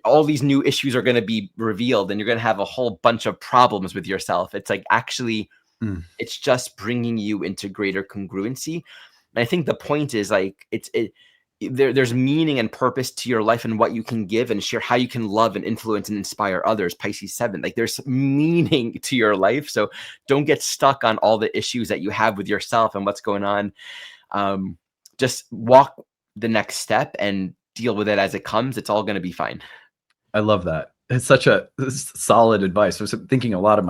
all these new issues are going to be revealed and you're going to have a whole bunch of problems with yourself. It's like actually, it's just bringing you into greater congruency. And I think the point is like, there's meaning and purpose to your life and what you can give and share, how you can love and influence and inspire others. Pisces 7, like there's meaning to your life. So don't get stuck on all the issues that you have with yourself and what's going on. Just walk the next step and deal with it as it comes. It's all going to be fine. I love that. It's such a solid advice. I was thinking a lot of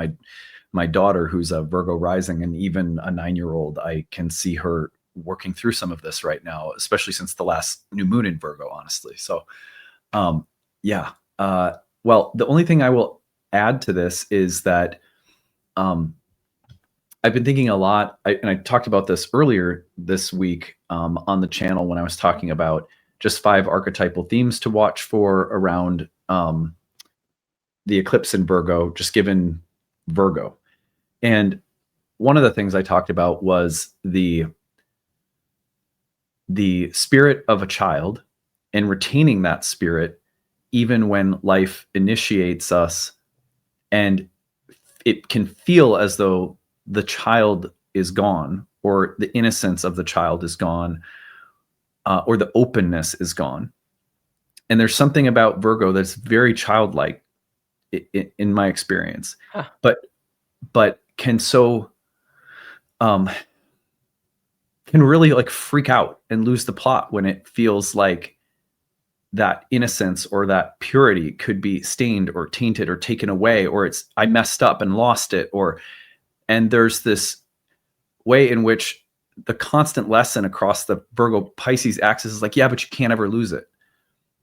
my daughter, who's a Virgo rising, and even a 9-year-old, I can see her working through some of this right now, especially since the last new moon in Virgo, honestly. So, yeah. Well, the only thing I will add to this is that I've been thinking a lot, and I talked about this earlier this week on the channel when I was talking about just 5 archetypal themes to watch for around the eclipse in Virgo, just given Virgo. And one of the things I talked about was the spirit of a child and retaining that spirit even when life initiates us, and it can feel as though the child is gone, or the innocence of the child is gone, or the openness is gone. And there's something about Virgo that's very childlike in my experience, but can can really like freak out and lose the plot when it feels like that innocence or that purity could be stained or tainted or taken away, or it's I messed up and lost it, and there's this way in which the constant lesson across the Virgo Pisces axis is like, yeah, but you can't ever lose it.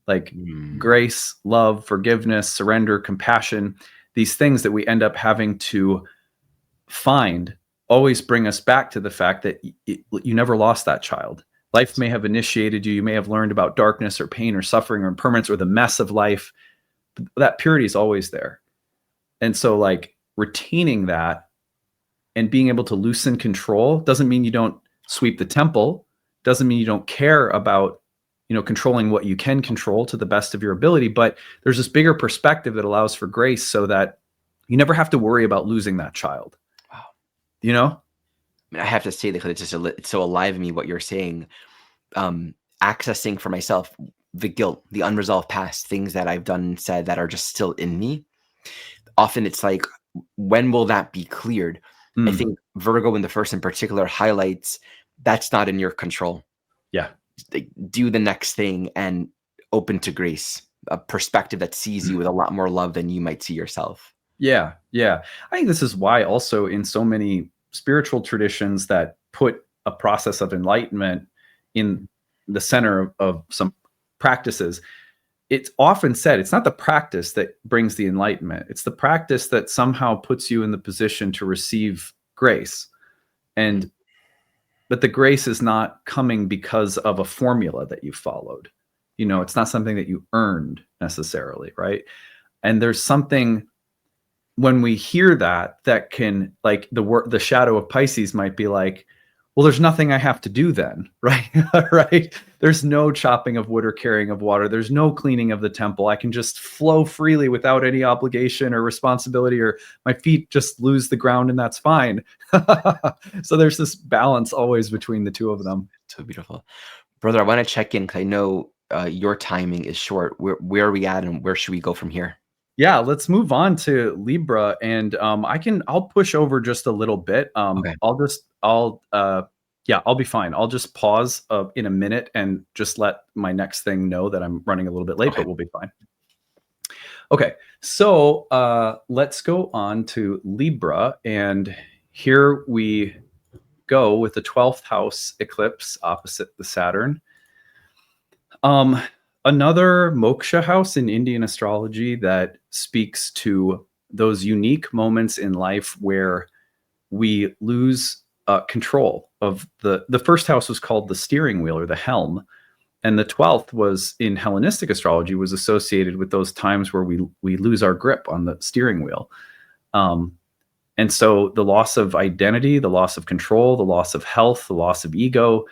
Like grace, love, forgiveness, surrender, compassion, these things that we end up having to find always bring us back to the fact that you never lost that child. Life may have initiated you. You may have learned about darkness or pain or suffering or impermanence or the mess of life. But that purity is always there. And so like retaining that and being able to loosen control doesn't mean you don't sweep the temple, doesn't mean you don't care about, controlling what you can control to the best of your ability. But there's this bigger perspective that allows for grace so that you never have to worry about losing that child. Wow. I mean, I have to say that because it's so alive in me what you're saying. Accessing for myself, the guilt, the unresolved past, things that I've done and said that are just still in me. Often it's like, when will that be cleared? I Mm. think Virgo in the first in particular highlights that's not in your control. Yeah. Like, do the next thing and open to grace, a perspective that sees you with a lot more love than you might see yourself. Yeah. Yeah. I think this is why also in so many spiritual traditions that put a process of enlightenment in the center of some practices, it's often said it's not the practice that brings the enlightenment. It's the practice that somehow puts you in the position to receive grace. And but the grace is not coming because of a formula that you followed. You know, it's not something that you earned necessarily, right? And there's something when we hear that that can, like, the shadow of Pisces might be like, well, there's nothing I have to do then, right? Right? There's no chopping of wood or carrying of water. There's no cleaning of the temple. I can just flow freely without any obligation or responsibility, or my feet just lose the ground and that's fine. So there's this balance always between the two of them. So beautiful. Brother, I want to check in because I know your timing is short. Where are we at and where should we go from here? Yeah, let's move on to Libra, and I'll push over just a little bit. Okay. I'll be fine. I'll just pause in a minute and just let my next thing know that I'm running a little bit late, Okay. but we'll be fine. Okay, so let's go on to Libra, and here we go with the 12th house eclipse opposite the Saturn. Another moksha house in Indian astrology that speaks to those unique moments in life where we lose control of the first house was called the steering wheel or the helm, and the 12th was in Hellenistic astrology was associated with those times where we lose our grip on the steering wheel. And so the loss of identity, the loss of control, the loss of health, the loss of ego,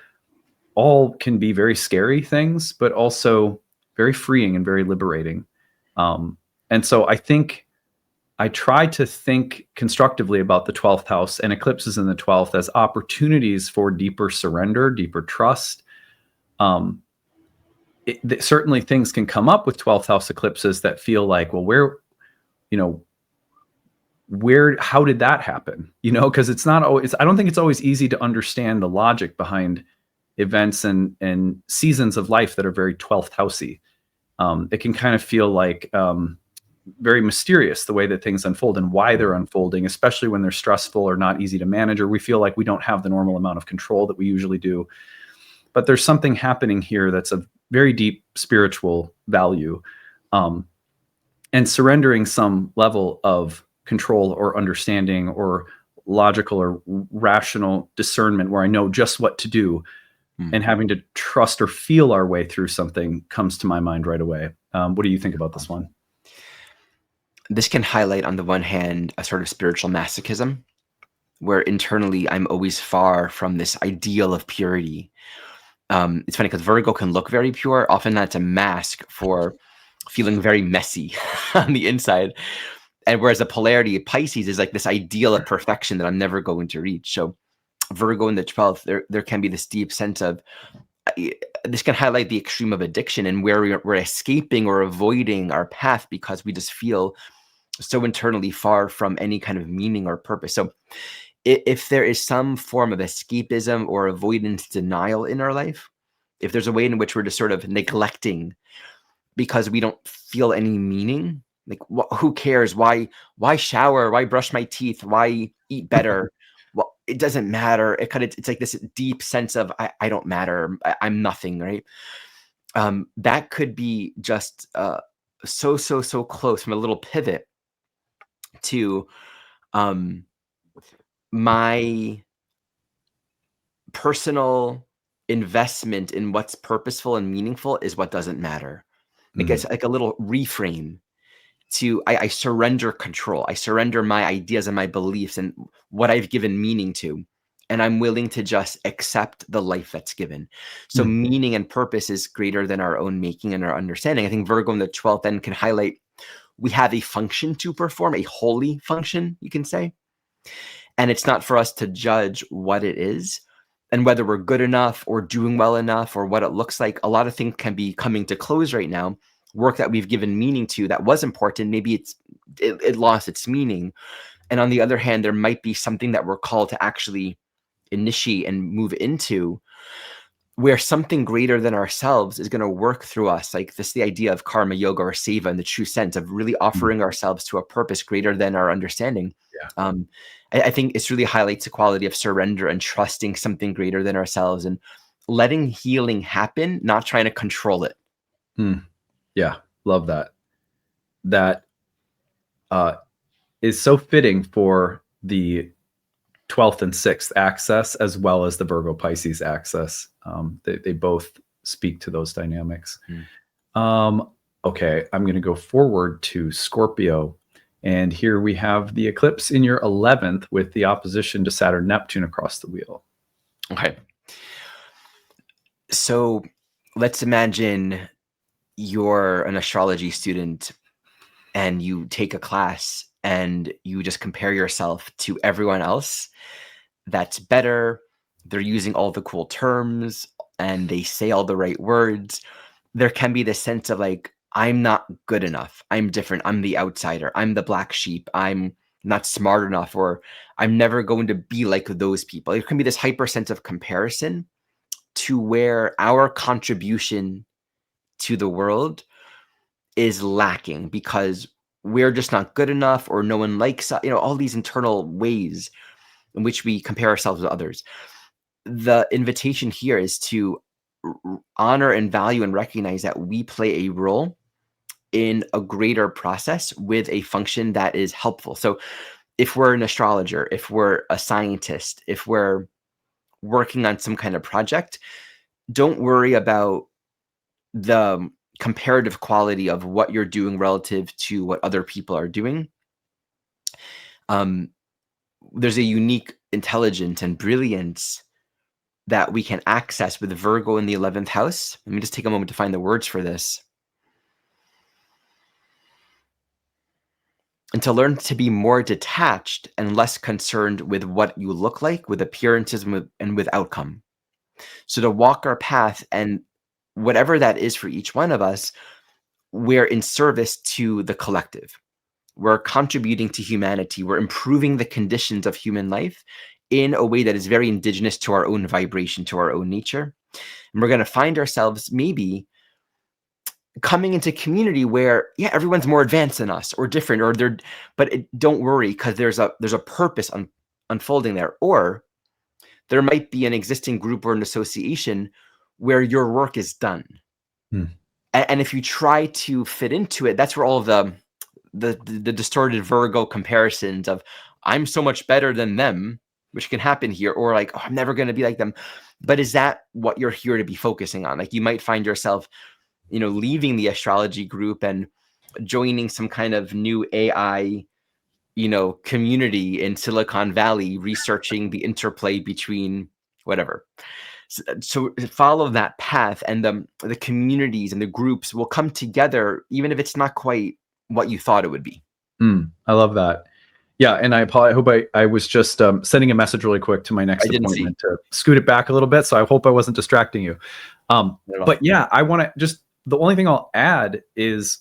all can be very scary things, but also very freeing and very liberating. And so I think I try to think constructively about the 12th house and eclipses in the 12th as opportunities for deeper surrender, deeper trust. Certainly things can come up with 12th house eclipses that feel like, well, how did that happen? Because it's not always, I don't think it's always easy to understand the logic behind events and seasons of life that are very 12th housey. It can kind of feel like very mysterious the way that things unfold and why they're unfolding, especially when they're stressful or not easy to manage, or we feel like we don't have the normal amount of control that we usually do. But there's something happening here that's of very deep spiritual value, and surrendering some level of control or understanding or logical or rational discernment where I know just what to do. And having to trust or feel our way through something comes to my mind right away. What do you think about this one? This can highlight, on the one hand, a sort of spiritual masochism, where internally I'm always far from this ideal of purity. It's funny because Virgo can look very pure. Often that's a mask for feeling very messy on the inside. And whereas the polarity of Pisces is like this ideal of perfection that I'm never going to reach. So Virgo in the 12th, there can be this deep sense of, this can highlight the extreme of addiction and where we're escaping or avoiding our path because we just feel so internally far from any kind of meaning or purpose. So if there is some form of escapism or avoidance denial in our life, if there's a way in which we're just sort of neglecting because we don't feel any meaning, like who cares? Why shower? Why brush my teeth? Why eat better? Well, it doesn't matter. It's like this deep sense of I don't matter. I'm nothing, right? That could be just so close from a little pivot to my personal investment in what's purposeful and meaningful is what doesn't matter. Like it's like a little reframe to I surrender control. I surrender my ideas and my beliefs and what I've given meaning to. And I'm willing to just accept the life that's given. So meaning and purpose is greater than our own making and our understanding. I think Virgo in the 12th then can highlight we have a function to perform, a holy function, you can say. And it's not for us to judge what it is. and whether we're good enough or doing well enough or what it looks like. A lot of things can be coming to close right now. Work that we've given meaning to that was important, maybe it lost its meaning. And on the other hand, there might be something that we're called to actually initiate and move into, where something greater than ourselves is going to work through us. Like this, the idea of karma yoga or seva in the true sense of really offering ourselves to a purpose greater than our understanding. Yeah. I think it really highlights the quality of surrender and trusting something greater than ourselves and letting healing happen, not trying to control it. Yeah. Love that. That is so fitting for the 12th and 6th axis, as well as the Virgo Pisces axis. They both speak to those dynamics. Okay, I'm going to go forward to Scorpio. And here we have the eclipse in your 11th with the opposition to Saturn Neptune across the wheel. Okay. So let's imagine you're an astrology student and you take a class and you just compare yourself to everyone else that's better. They're using all the cool terms and they say all the right words. There can be this sense of like, I'm not good enough. I'm different. I'm the outsider. I'm the black sheep. I'm not smart enough, or I'm never going to be like those people. There can be this hyper sense of comparison to where our contribution to the world is lacking because we're just not good enough, or no one likes us, all these internal ways in which we compare ourselves with others. The invitation here is to honor and value and recognize that we play a role in a greater process with a function that is helpful. So if we're an astrologer, if we're a scientist, if we're working on some kind of project, don't worry about the comparative quality of what you're doing relative to what other people are doing. There's a unique intelligence and brilliance that we can access with Virgo in the 11th house. Let me just take a moment to find the words for this. And to learn to be more detached and less concerned with what you look like, with appearances and with outcome. So to walk our path, and whatever that is for each one of us, we're in service to the collective. We're contributing to humanity. We're improving the conditions of human life in a way that is very indigenous to our own vibration, to our own nature. And we're going to find ourselves maybe coming into community where, everyone's more advanced than us or different, but don't worry, because there's a purpose unfolding there. Or there might be an existing group or an association where your work is done. And if you try to fit into it, that's where all of the distorted Virgo comparisons of I'm so much better than them, which can happen here, or like, I'm never going to be like them. But is that what you're here to be focusing on? Like, you might find yourself, leaving the astrology group and joining some kind of new AI, community in Silicon Valley, researching the interplay between whatever. So follow that path, and the communities and the groups will come together, even if it's not quite what you thought it would be. I love that. Yeah, and I hope I was just sending a message really quick to my next appointment to scoot it back a little bit. So I hope I wasn't distracting you. But yeah, I want to just, the only thing I'll add is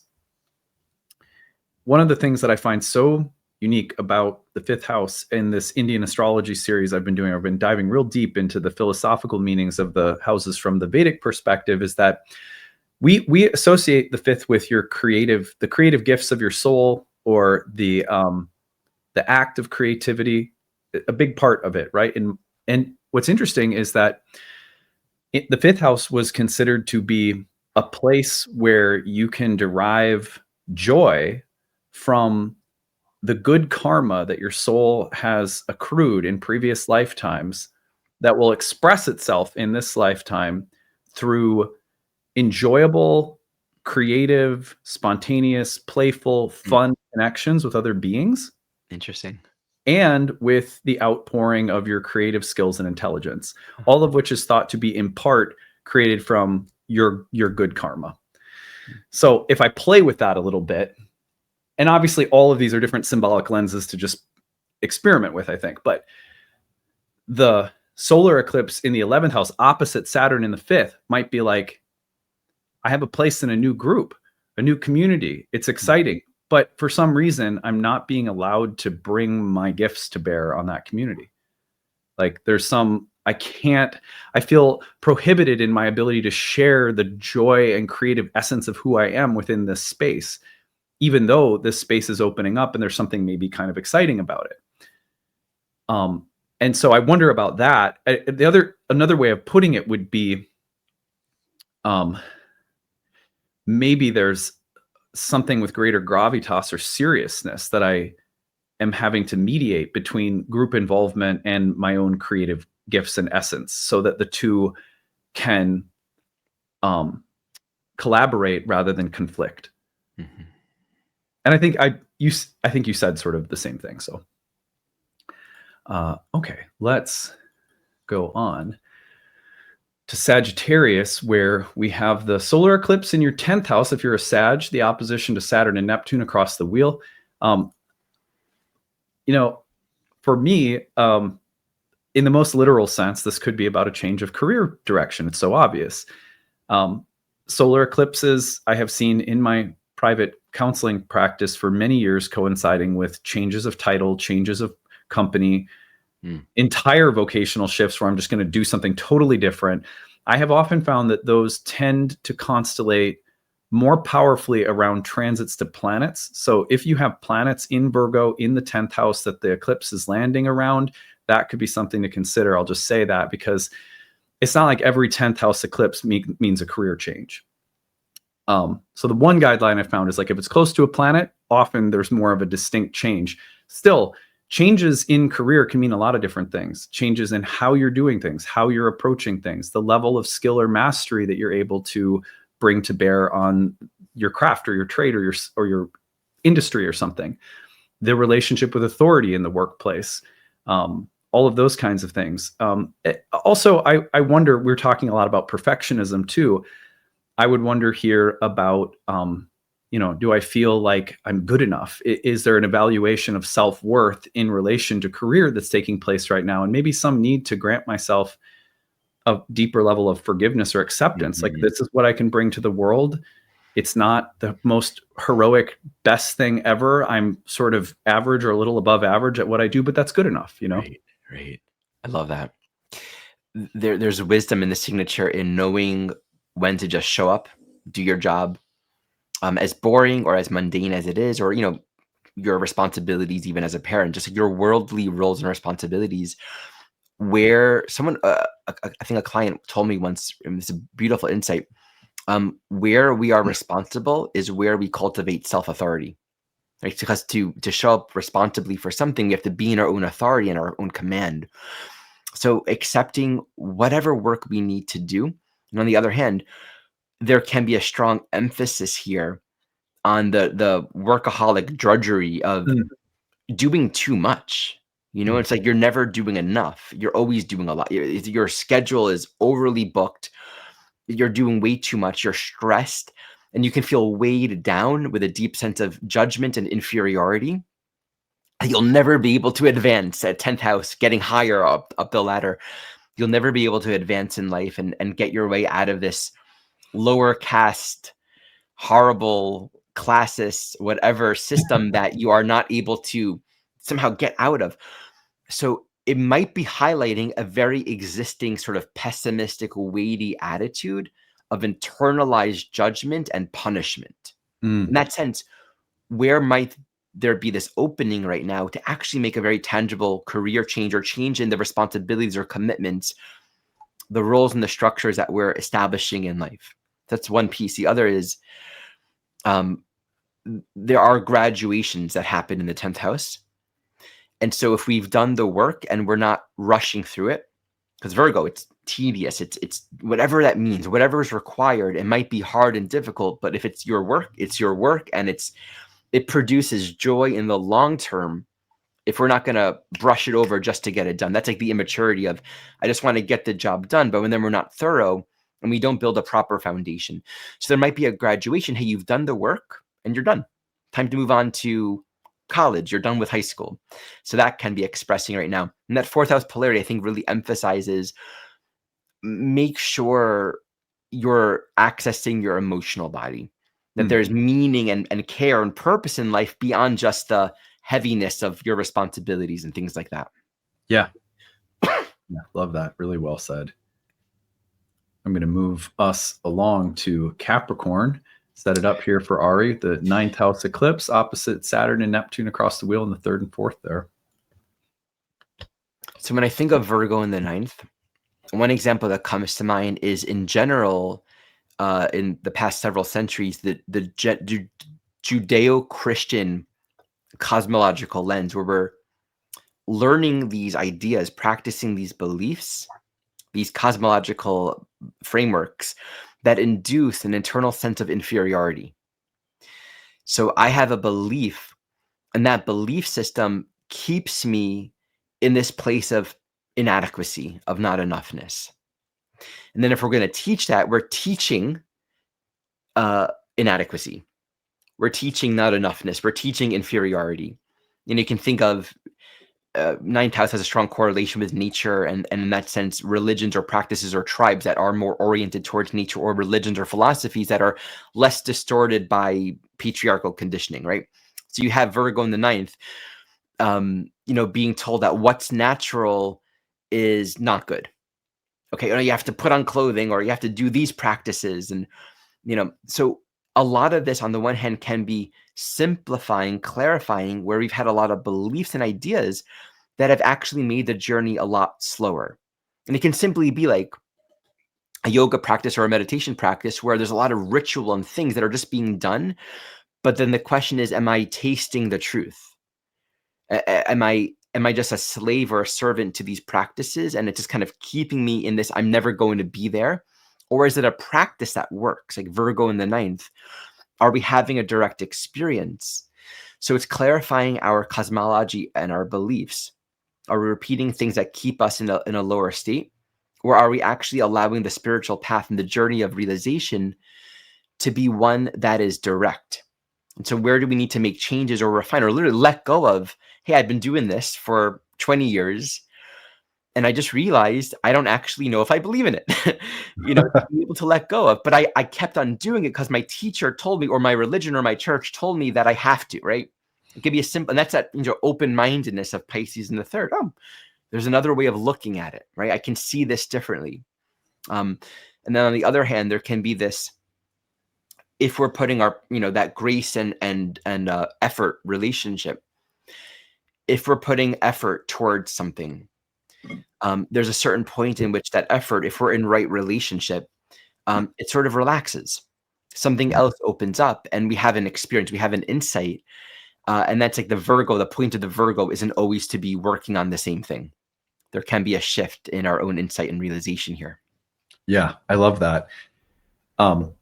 one of the things that I find so unique about the 5th house in this Indian astrology series I've been doing. I've been diving real deep into the philosophical meanings of the houses from the Vedic perspective, is that we associate the 5th with the creative gifts of your soul, or the act of creativity, a big part of it, right? And what's interesting is that the 5th house was considered to be a place where you can derive joy from the good karma that your soul has accrued in previous lifetimes that will express itself in this lifetime through enjoyable, creative, spontaneous, playful, fun connections with other beings. Interesting. And with the outpouring of your creative skills and intelligence, all of which is thought to be in part created from your good karma. So if I play with that a little bit, and obviously all of these are different symbolic lenses to just experiment with, I think, but the solar eclipse in the 11th house opposite Saturn in the 5th might be like, I have a place in a new group, a new community. It's exciting. But for some reason, I'm not being allowed to bring my gifts to bear on that community. Like there's I feel prohibited in my ability to share the joy and creative essence of who I am within this space, even though this space is opening up and there's something maybe kind of exciting about it. And so I wonder about that. Another way of putting it would be, maybe there's something with greater gravitas or seriousness that I am having to mediate between group involvement and my own creative gifts and essence, so that the two can collaborate rather than conflict. Mm-hmm. And I think you said sort of the same thing. So, okay, let's go on to Sagittarius, where we have the solar eclipse in your 10th house. If you're a Sag, the opposition to Saturn and Neptune across the wheel. For me, in the most literal sense, this could be about a change of career direction. It's so obvious. Solar eclipses I have seen in my private counseling practice for many years, coinciding with changes of title, changes of company, entire vocational shifts where I'm just going to do something totally different. I have often found that those tend to constellate more powerfully around transits to planets. So if you have planets in Virgo in the 10th house that the eclipse is landing around, that could be something to consider. I'll just say that because it's not like every 10th house eclipse means a career change. So the one guideline I found is like, if it's close to a planet, often there's more of a distinct change. Still, changes in career can mean a lot of different things. Changes in how you're doing things, how you're approaching things, the level of skill or mastery that you're able to bring to bear on your craft or your trade or your industry or something, the relationship with authority in the workplace, all of those kinds of things. Also, I wonder, we're talking a lot about perfectionism too. I would wonder here about, do I feel like I'm good enough? Is there an evaluation of self-worth in relation to career that's taking place right now? And maybe some need to grant myself a deeper level of forgiveness or acceptance. Mm-hmm. Like, this is what I can bring to the world. It's not the most heroic, best thing ever. I'm sort of average or a little above average at what I do, but that's good enough, Right. I love that. There's wisdom in the signature in knowing when to just show up, do your job, as boring or as mundane as it is, or, your responsibilities, even as a parent, just your worldly roles and responsibilities, where someone, I think a client told me once, and it's a beautiful insight, where we are responsible is where we cultivate self-authority, right? Because to show up responsibly for something, we have to be in our own authority and our own command. So accepting whatever work we need to do. And on the other hand, there can be a strong emphasis here on the workaholic drudgery of doing too much. It's like you're never doing enough. You're always doing a lot. Your schedule is overly booked. You're doing way too much. You're stressed, and you can feel weighed down with a deep sense of judgment and inferiority. You'll never be able to advance at 10th house, getting higher up the ladder. You'll never be able to advance in life and get your way out of this lower caste, horrible, classist, whatever system that you are not able to somehow get out of. So it might be highlighting a very existing sort of pessimistic, weighty attitude of internalized judgment and punishment. In that sense, where might there be this opening right now to actually make a very tangible career change or change in the responsibilities or commitments, the roles and the structures that we're establishing in life? That's one piece. The other is, there are graduations that happen in the 10th house. And so if we've done the work and we're not rushing through it, because Virgo, it's tedious, it's whatever that means, whatever is required, it might be hard and difficult, but if it's your work, and it produces joy in the long term. If we're not going to brush it over just to get it done, that's like the immaturity of, I just want to get the job done, but then we're not thorough and we don't build a proper foundation. So there might be a graduation. Hey, you've done the work and you're done. Time to move on to college, you're done with high school. So that can be expressing right now. And that fourth house polarity, I think, really emphasizes make sure you're accessing your emotional body, that there's meaning and care and purpose in life beyond just the heaviness of your responsibilities and things like that. Yeah. Yeah, love that. Really well said. I'm going to move us along to Capricorn. Set it up here for Ari, the 9th house eclipse opposite Saturn and Neptune across the wheel in the 3rd and 4th there. So when I think of Virgo in the 9th, one example that comes to mind is in general, in the past several centuries, the Judeo-Christian cosmological lens, where we're learning these ideas, practicing these beliefs, these cosmological frameworks that induce an internal sense of inferiority. So I have a belief, and that belief system keeps me in this place of inadequacy, of not enoughness. And then if we're going to teach that, we're teaching inadequacy. We're teaching not enoughness. We're teaching inferiority. And you can think of 9th house has a strong correlation with nature, and in that sense, religions or practices or tribes that are more oriented towards nature, or religions or philosophies that are less distorted by patriarchal conditioning, right? So you have Virgo in the 9th, being told that what's natural is not good. Okay, you have to put on clothing, or you have to do these practices, and so a lot of this on the one hand can be simplifying, clarifying, where we've had a lot of beliefs and ideas that have actually made the journey a lot slower. And it can simply be like a yoga practice or a meditation practice where there's a lot of ritual and things that are just being done. But then the question is, am I tasting the truth? Am I just a slave or a servant to these practices, and it's just kind of keeping me in this, I'm never going to be there? Or is it a practice that works? Like Virgo in the 9th, are we having a direct experience? So it's clarifying our cosmology and our beliefs. Are we repeating things that keep us in a lower state? Or are we actually allowing the spiritual path and the journey of realization to be one that is direct? And so where do we need to make changes or refine or literally let go of, hey, I've been doing this for 20 years, and I just realized I don't actually know if I believe in it, to be able to let go of. But I kept on doing it because my teacher told me, or my religion or my church told me that I have to, right? It could be a simple, and that's that open-mindedness of Pisces in the 3rd. Oh, there's another way of looking at it, right? I can see this differently. And then on the other hand, there can be this, if we're putting our, that grace and effort relationship, if we're putting effort towards something, there's a certain point in which that effort, if we're in right relationship, it sort of relaxes. Something else opens up, and we have an experience, we have an insight. And that's like the Virgo, the point of the Virgo isn't always to be working on the same thing. There can be a shift in our own insight and realization here. Yeah, I love that. For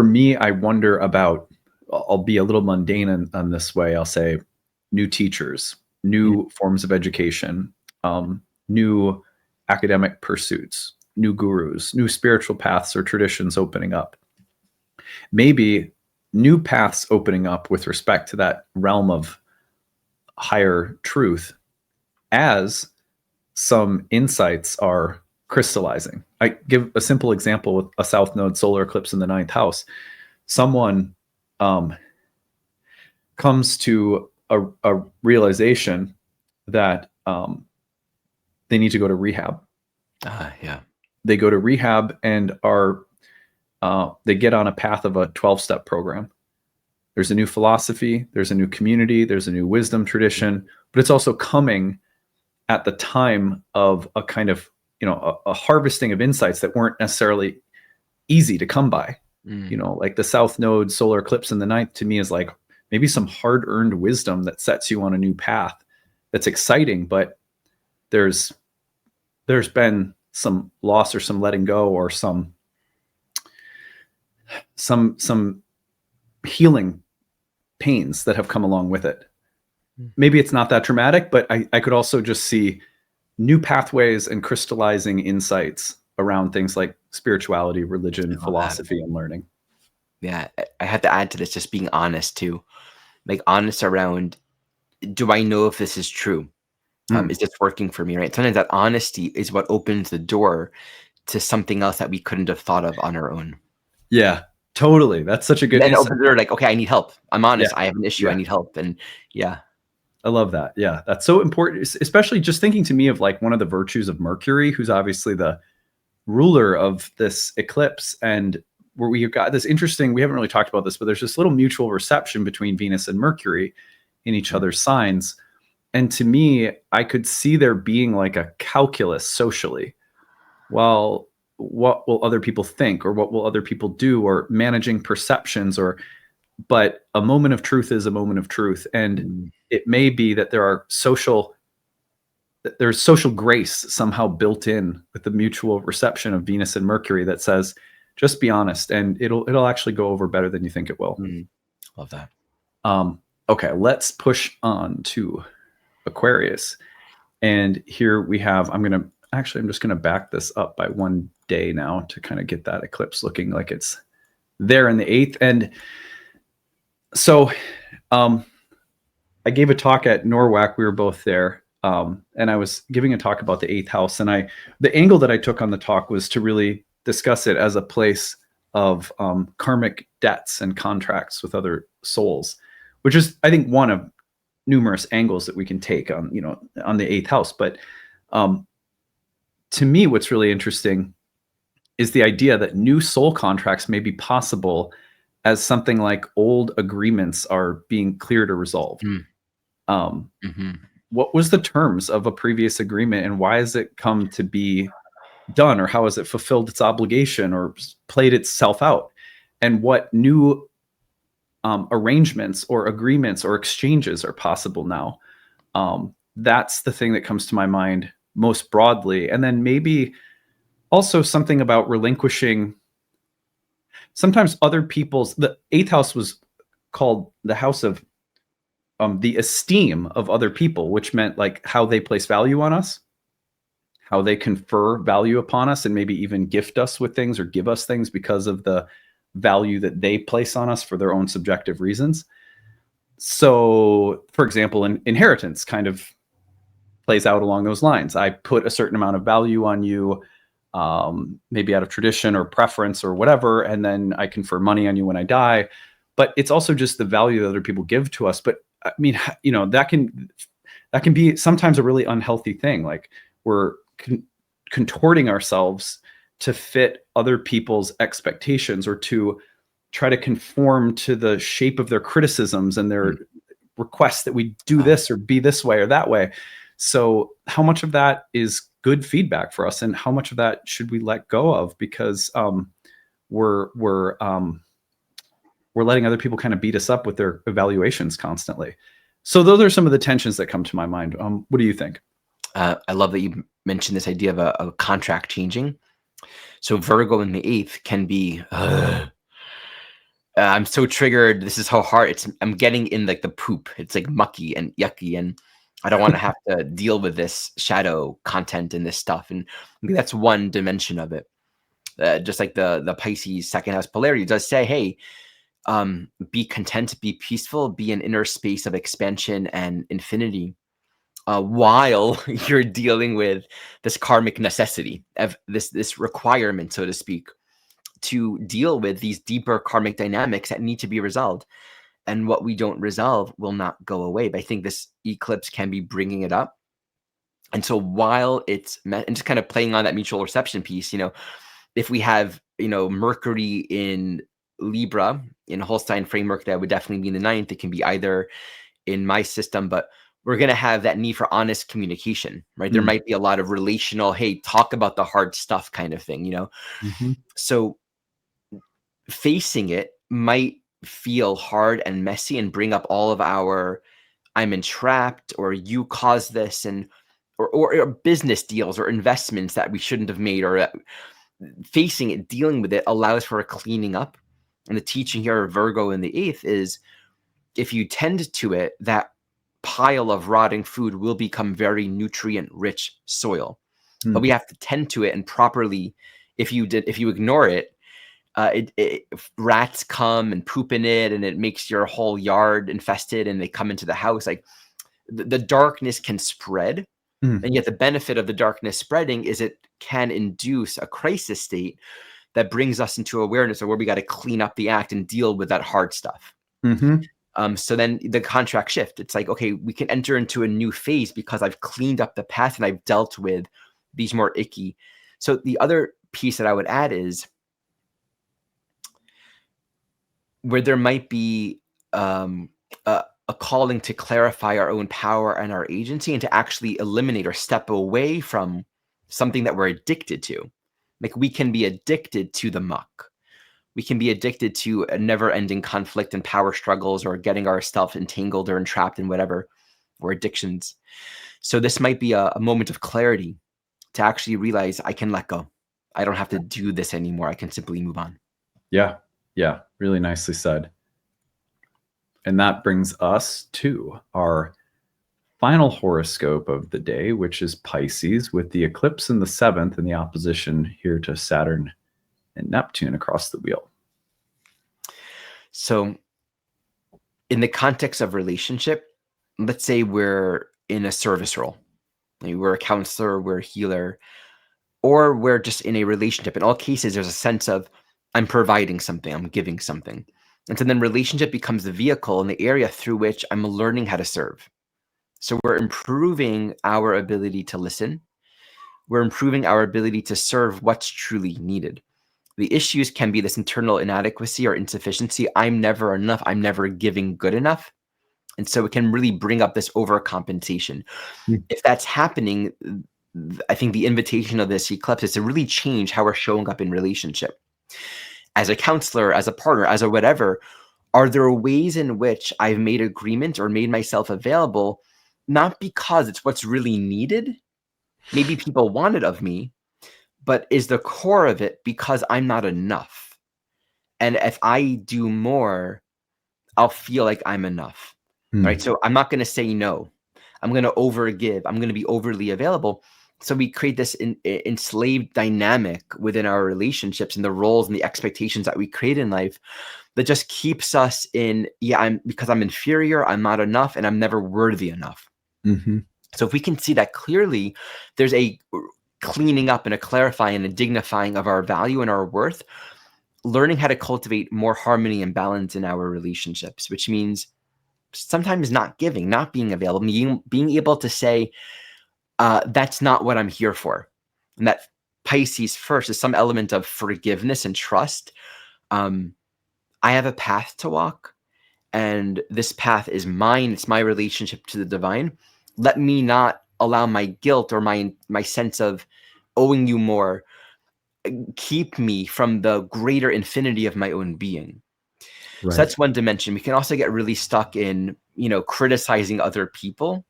me, I wonder about, I'll be a little mundane on this way. I'll say new teachers, new forms of education, new academic pursuits, new gurus, new spiritual paths or traditions opening up. Maybe new paths opening up with respect to that realm of higher truth as some insights are crystallizing. I give a simple example with a South Node solar eclipse in the 9th house. Someone comes to a realization that they need to go to rehab. Yeah. They go to rehab and they get on a path of a 12-step program. There's a new philosophy, there's a new community, there's a new wisdom tradition, but it's also coming at the time of a kind of, a harvesting of insights that weren't necessarily easy to come by. Like the South Node solar eclipse in the 9th to me is like maybe some hard-earned wisdom that sets you on a new path that's exciting, but there's been some loss or some letting go or some healing pains that have come along with it. Maybe it's not that dramatic, but I could also just see new pathways and crystallizing insights around things like spirituality, religion, philosophy, and learning. Yeah, I have to add to this, just being honest too. like honest around, do I know if this is true? Is this working for me, right? Sometimes that honesty is what opens the door to something else that we couldn't have thought of on our own. Yeah, totally. That's such a And good then insight. opens the door like, okay, I need help. I'm Yeah, honest. I have an issue. I yeah. need help. And yeah. I love that. Yeah, that's so important, especially just thinking to me of like one of the virtues of Mercury, who's obviously the ruler of this eclipse. And where we've got this interesting, we haven't really talked about this, but there's this little mutual reception between Venus and Mercury in each other's signs. And to me, I could see there being like a calculus socially. Well, what will other people think, or what will other people do, or managing perceptions, but a moment of truth is a moment of truth. And it may be that there's social grace somehow built in with the mutual reception of Venus and Mercury that says, just be honest, and it'll actually go over better than you think it will. Love that. Okay, let's push on to Aquarius. And here we have, I'm just going to back this up by 1 day now to kind of get that eclipse looking like it's there in the 8th. And so I gave a talk at Norwalk. We were both there. And I was giving a talk about the 8th house. And the angle that I took on the talk was to really discuss it as a place of karmic debts and contracts with other souls, which is, I think, one of numerous angles that we can take on the 8th house. But to me, what's really interesting is the idea that new soul contracts may be possible as something like old agreements are being cleared or resolved. What was the terms of a previous agreement, and why has it come to be done, or how has it fulfilled its obligation or played itself out? And what new arrangements or agreements or exchanges are possible now? That's the thing that comes to my mind most broadly. And then maybe also something about relinquishing sometimes other people's. The 8th house was called the house of the esteem of other people, which meant like how they place value on us, how they confer value upon us, and maybe even gift us with things or give us things because of the value that they place on us for their own subjective reasons. So, for example, inheritance kind of plays out along those lines. I put a certain amount of value on you, maybe out of tradition or preference or whatever, and then I confer money on you when I die. But it's also just the value that other people give to us. But I mean, that can be sometimes a really unhealthy thing. Like we're contorting ourselves to fit other people's expectations, or to try to conform to the shape of their criticisms and their requests that we do this or be this way or that way. So how much of that is good feedback for us, and how much of that should we let go of because we're letting other people kind of beat us up with their evaluations constantly. So those are some of the tensions that come to my mind. What do you think? I love that you mentioned this idea of a contract changing. So Virgo in the 8th can be, I'm so triggered. This is how hard I'm getting in like the poop. It's like mucky and yucky, and I don't want to have to deal with this shadow content and this stuff. And maybe that's one dimension of it. Just like the Pisces 2nd house polarity does say, hey, be content, be peaceful, be an inner space of expansion and infinity, while you're dealing with this karmic necessity of this requirement, so to speak, to deal with these deeper karmic dynamics that need to be resolved. And what we don't resolve will not go away. But I think this eclipse can be bringing it up. And so while and just kind of playing on that mutual reception piece, if we have, Mercury in Libra in Holstein framework, that would definitely be in the 9th. It can be either in my system, but we're going to have that need for honest communication, right? There might be a lot of relational, hey, talk about the hard stuff kind of thing, So facing it might feel hard and messy and bring up all of our, I'm entrapped, or you caused this, and or business deals or investments that we shouldn't have made, or facing it, dealing with it allows for a cleaning up. And the teaching here of Virgo in the 8th is, if you tend to it, that pile of rotting food will become very nutrient rich soil. But we have to tend to it and properly. If you ignore it, rats come and poop in it, and it makes your whole yard infested, and they come into the house. Like the darkness can spread, and yet the benefit of the darkness spreading is it can induce a crisis state that brings us into awareness of where we got to clean up the act and deal with that hard stuff. So then the contract shift. It's like, okay, we can enter into a new phase because I've cleaned up the past and I've dealt with these more icky. So the other piece that I would add is where there might be a calling to clarify our own power and our agency, and to actually eliminate or step away from something that we're addicted to. Like we can be addicted to the muck. We can be addicted to a never-ending conflict and power struggles, or getting ourselves entangled or entrapped in whatever, or addictions. So this might be a moment of clarity to actually realize I can let go. I don't have to do this anymore. I can simply move on. Yeah. Yeah. Really nicely said. And that brings us to our final horoscope of the day, which is Pisces, with the eclipse in the 7th and the opposition here to Saturn and Neptune across the wheel. So in the context of relationship, let's say we're in a service role. Maybe we're a counselor, we're a healer, or we're just in a relationship. In all cases, there's a sense of I'm providing something, I'm giving something. And so then relationship becomes the vehicle and the area through which I'm learning how to serve. So we're improving our ability to listen. We're improving our ability to serve what's truly needed. The issues can be this internal inadequacy or insufficiency. I'm never enough. I'm never giving good enough. And so it can really bring up this overcompensation. If that's happening, I think the invitation of this eclipse is to really change how we're showing up in relationship. As a counselor, as a partner, as a whatever, are there ways in which I've made agreement or made myself available, not because it's what's really needed, maybe people want it of me, but is the core of it because I'm not enough. And if I do more, I'll feel like I'm enough, right? So I'm not going to say no. I'm going to overgive. I'm going to be overly available. So we create this enslaved dynamic within our relationships and the roles and the expectations that we create in life that just keeps us in, because I'm inferior, I'm not enough, and I'm never worthy enough. So if we can see that clearly, there's a cleaning up and a clarifying and a dignifying of our value and our worth, learning how to cultivate more harmony and balance in our relationships, which means sometimes not giving, not being available, being able to say, that's not what I'm here for. And that Pisces first is some element of forgiveness and trust. I have a path to walk, and this path is mine. It's my relationship to the divine. Let me not allow my guilt or my sense of owing you more keep me from the greater infinity of my own being. Right. So that's one dimension. We can also get really stuck in, criticizing other people.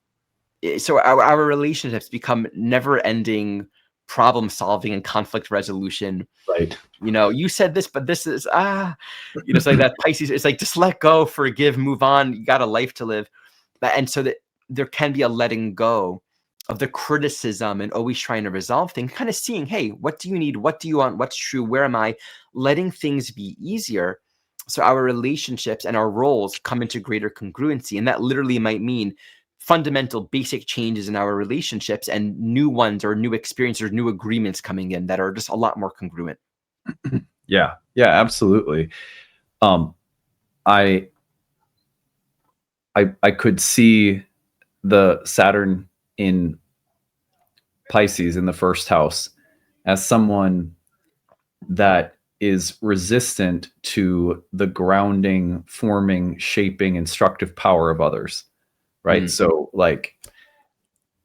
So our relationships become never-ending problem solving and conflict resolution. Right. You said this, but this is it's like that Pisces. It's like, just let go, forgive, move on. You got a life to live. And so that there can be a letting go of the criticism and always trying to resolve things, kind of seeing, hey, what do you need? What do you want? What's true? Where am I? Letting things be easier. So our relationships and our roles come into greater congruency. And that literally might mean fundamental basic changes in our relationships and new ones or new experiences or new agreements coming in that are just a lot more congruent. Yeah, absolutely. I could see the Saturn in Pisces in the first house as someone that is resistant to the grounding, forming, shaping, instructive power of others, right? So like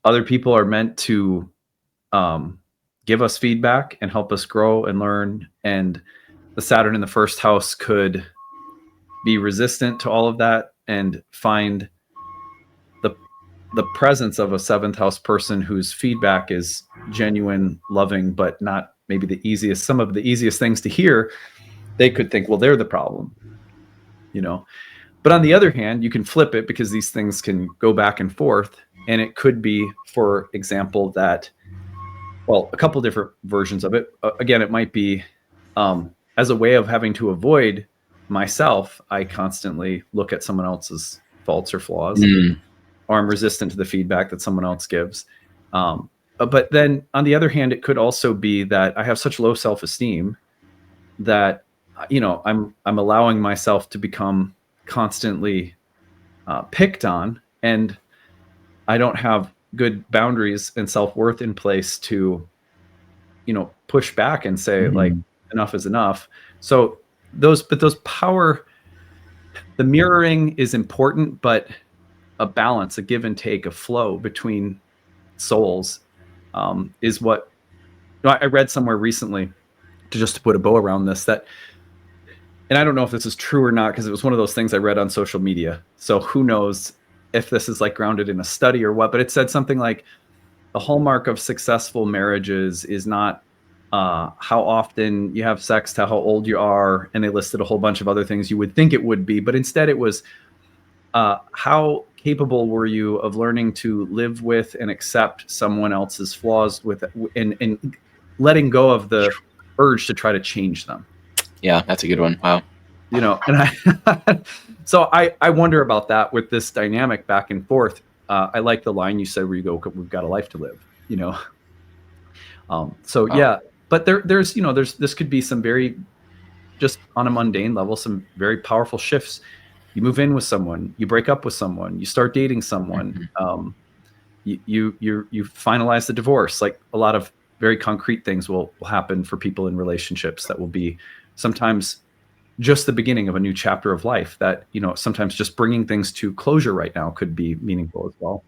other people are meant to give us feedback and help us grow and learn. And the Saturn in the first house could be resistant to all of that and find the presence of a 7th house person whose feedback is genuine, loving, but not maybe some of the easiest things to hear. They could think, well, they're the problem, But on the other hand, you can flip it, because these things can go back and forth. And it could be, for example, that, well, a couple different versions of it. Again, it might be, I as a way of having to avoid myself, I constantly look at someone else's faults or flaws, or I'm resistant to the feedback that someone else gives. But then on the other hand, it could also be that I have such low self-esteem that, you know, I'm allowing myself to become constantly picked on, and I don't have good boundaries and self-worth in place to, you know, push back and say like, enough is enough. So those power, the mirroring is important, but a balance, a give and take, a flow between souls is what I read somewhere recently, to put a bow around this, that, and I don't know if this is true or not, because it was one of those things I read on social media. So who knows if this is like grounded in a study or what, but it said something like the hallmark of successful marriages is not how often you have sex to how old you are. And they listed a whole bunch of other things you would think it would be, but instead it was how capable were you of learning to live with and accept someone else's flaws with, and letting go of the urge to try to change them. Yeah, that's a good one. Wow. You know, and so I wonder about that with this dynamic back and forth. I like the line you said where you go, we've got a life to live, you know? So wow. Yeah, but there's, you know, this could be some very, just on a mundane level, some very powerful shifts. You move in with someone, you break up with someone, you start dating someone, you finalize the divorce. Like a lot of very concrete things will happen for people in relationships that will be sometimes just the beginning of a new chapter of life, that, you know, sometimes just bringing things to closure right now could be meaningful as well.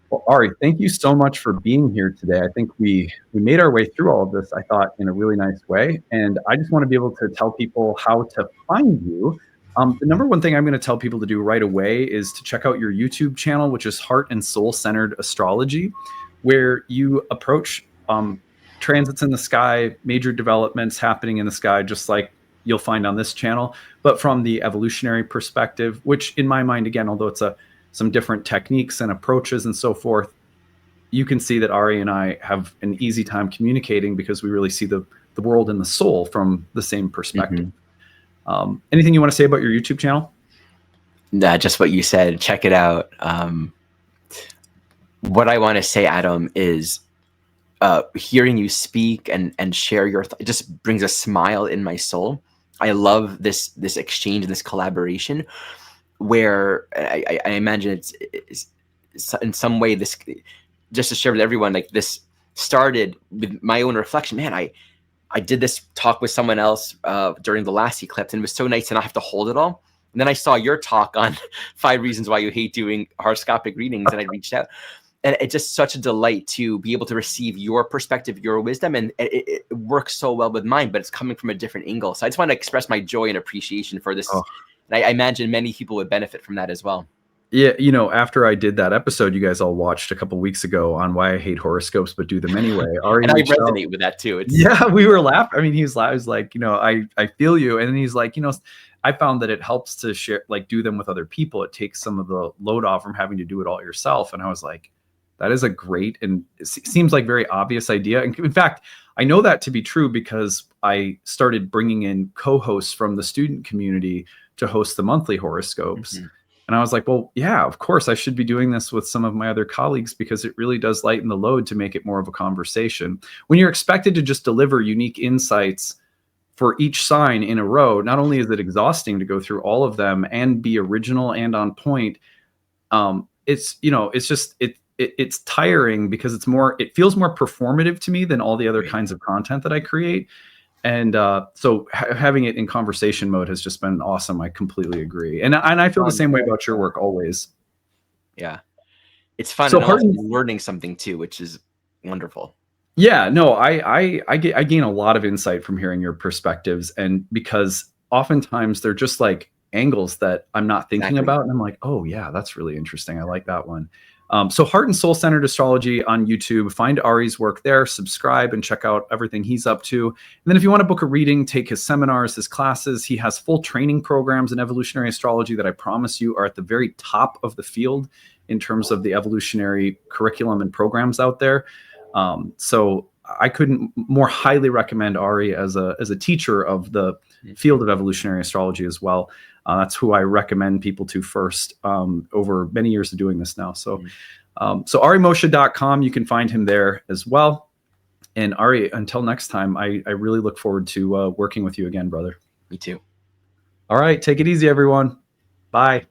Well, Ari, thank you so much for being here today. I think we made our way through all of this, I thought, in a really nice way. And I just want to be able to tell people how to find you. The number one thing I'm going to tell people to do right away is to check out your YouTube channel, which is Heart and Soul Centered Astrology, where you approach transits in the sky, major developments happening in the sky, just like you'll find on this channel, but from the evolutionary perspective, which in my mind, again, although it's some different techniques and approaches and so forth, you can see that Ari and I have an easy time communicating because we really see the world and the soul from the same perspective. Anything you want to say about your YouTube channel? Nah, just what you said. Check it out. What I want to say, Adam, is hearing you speak and share your it just brings a smile in my soul. I love this exchange, this collaboration, where I imagine it's in some way, this, just to share with everyone, like this started with my own reflection. Man, I did this talk with someone else during the last eclipse, and it was so nice to not have to hold it all. And then I saw your talk on 5 reasons why you hate doing horoscopic readings, and I reached out. And it's just such a delight to be able to receive your perspective, your wisdom, and it works so well with mine, but it's coming from a different angle. So I just want to express my joy and appreciation for this. And I imagine many people would benefit from that as well. Yeah, you know, after I did that episode you guys all watched a couple weeks ago on why I hate horoscopes but do them anyway, Ari and I resonate with that too. Yeah, we were laughing. I mean, he was like, you know, I feel you. And then he's like, you know, I found that it helps to share, like, do them with other people. It takes some of the load off from having to do it all yourself. And I was like, that is a great, and it seems like very obvious idea. And in fact, I know that to be true because I started bringing in co-hosts from the student community to host the monthly horoscopes. And I was like, well, yeah, of course I should be doing this with some of my other colleagues because it really does lighten the load to make it more of a conversation. When you're expected to just deliver unique insights for each sign in a row, not only is it exhausting to go through all of them and be original and on point, it's, you know, it's just, it's tiring because it feels more performative to me than all the other kinds of content that I create. And so having it in conversation mode has just been awesome. I completely agree. And I feel the same way about your work always. Yeah. It's fun. So and learning something too, which is wonderful. Yeah, no, I gain a lot of insight from hearing your perspectives. And because oftentimes they're just like angles that I'm not thinking about. And I'm like, oh yeah, that's really interesting. I like that one. So Heart and Soul Centered Astrology on YouTube. Find Ari's work there, subscribe, and check out everything he's up to. And then if you want to book a reading, take his seminars, his classes, he has full training programs in evolutionary astrology that I promise you are at the very top of the field in terms of the evolutionary curriculum and programs out there. So I couldn't more highly recommend Ari as a teacher of the field of evolutionary astrology as well. That's who I recommend people to first over many years of doing this now. So, so arimoshe.com, you can find him there as well. And Ari, until next time, I really look forward to working with you again, brother. Me too. All right. Take it easy, everyone. Bye.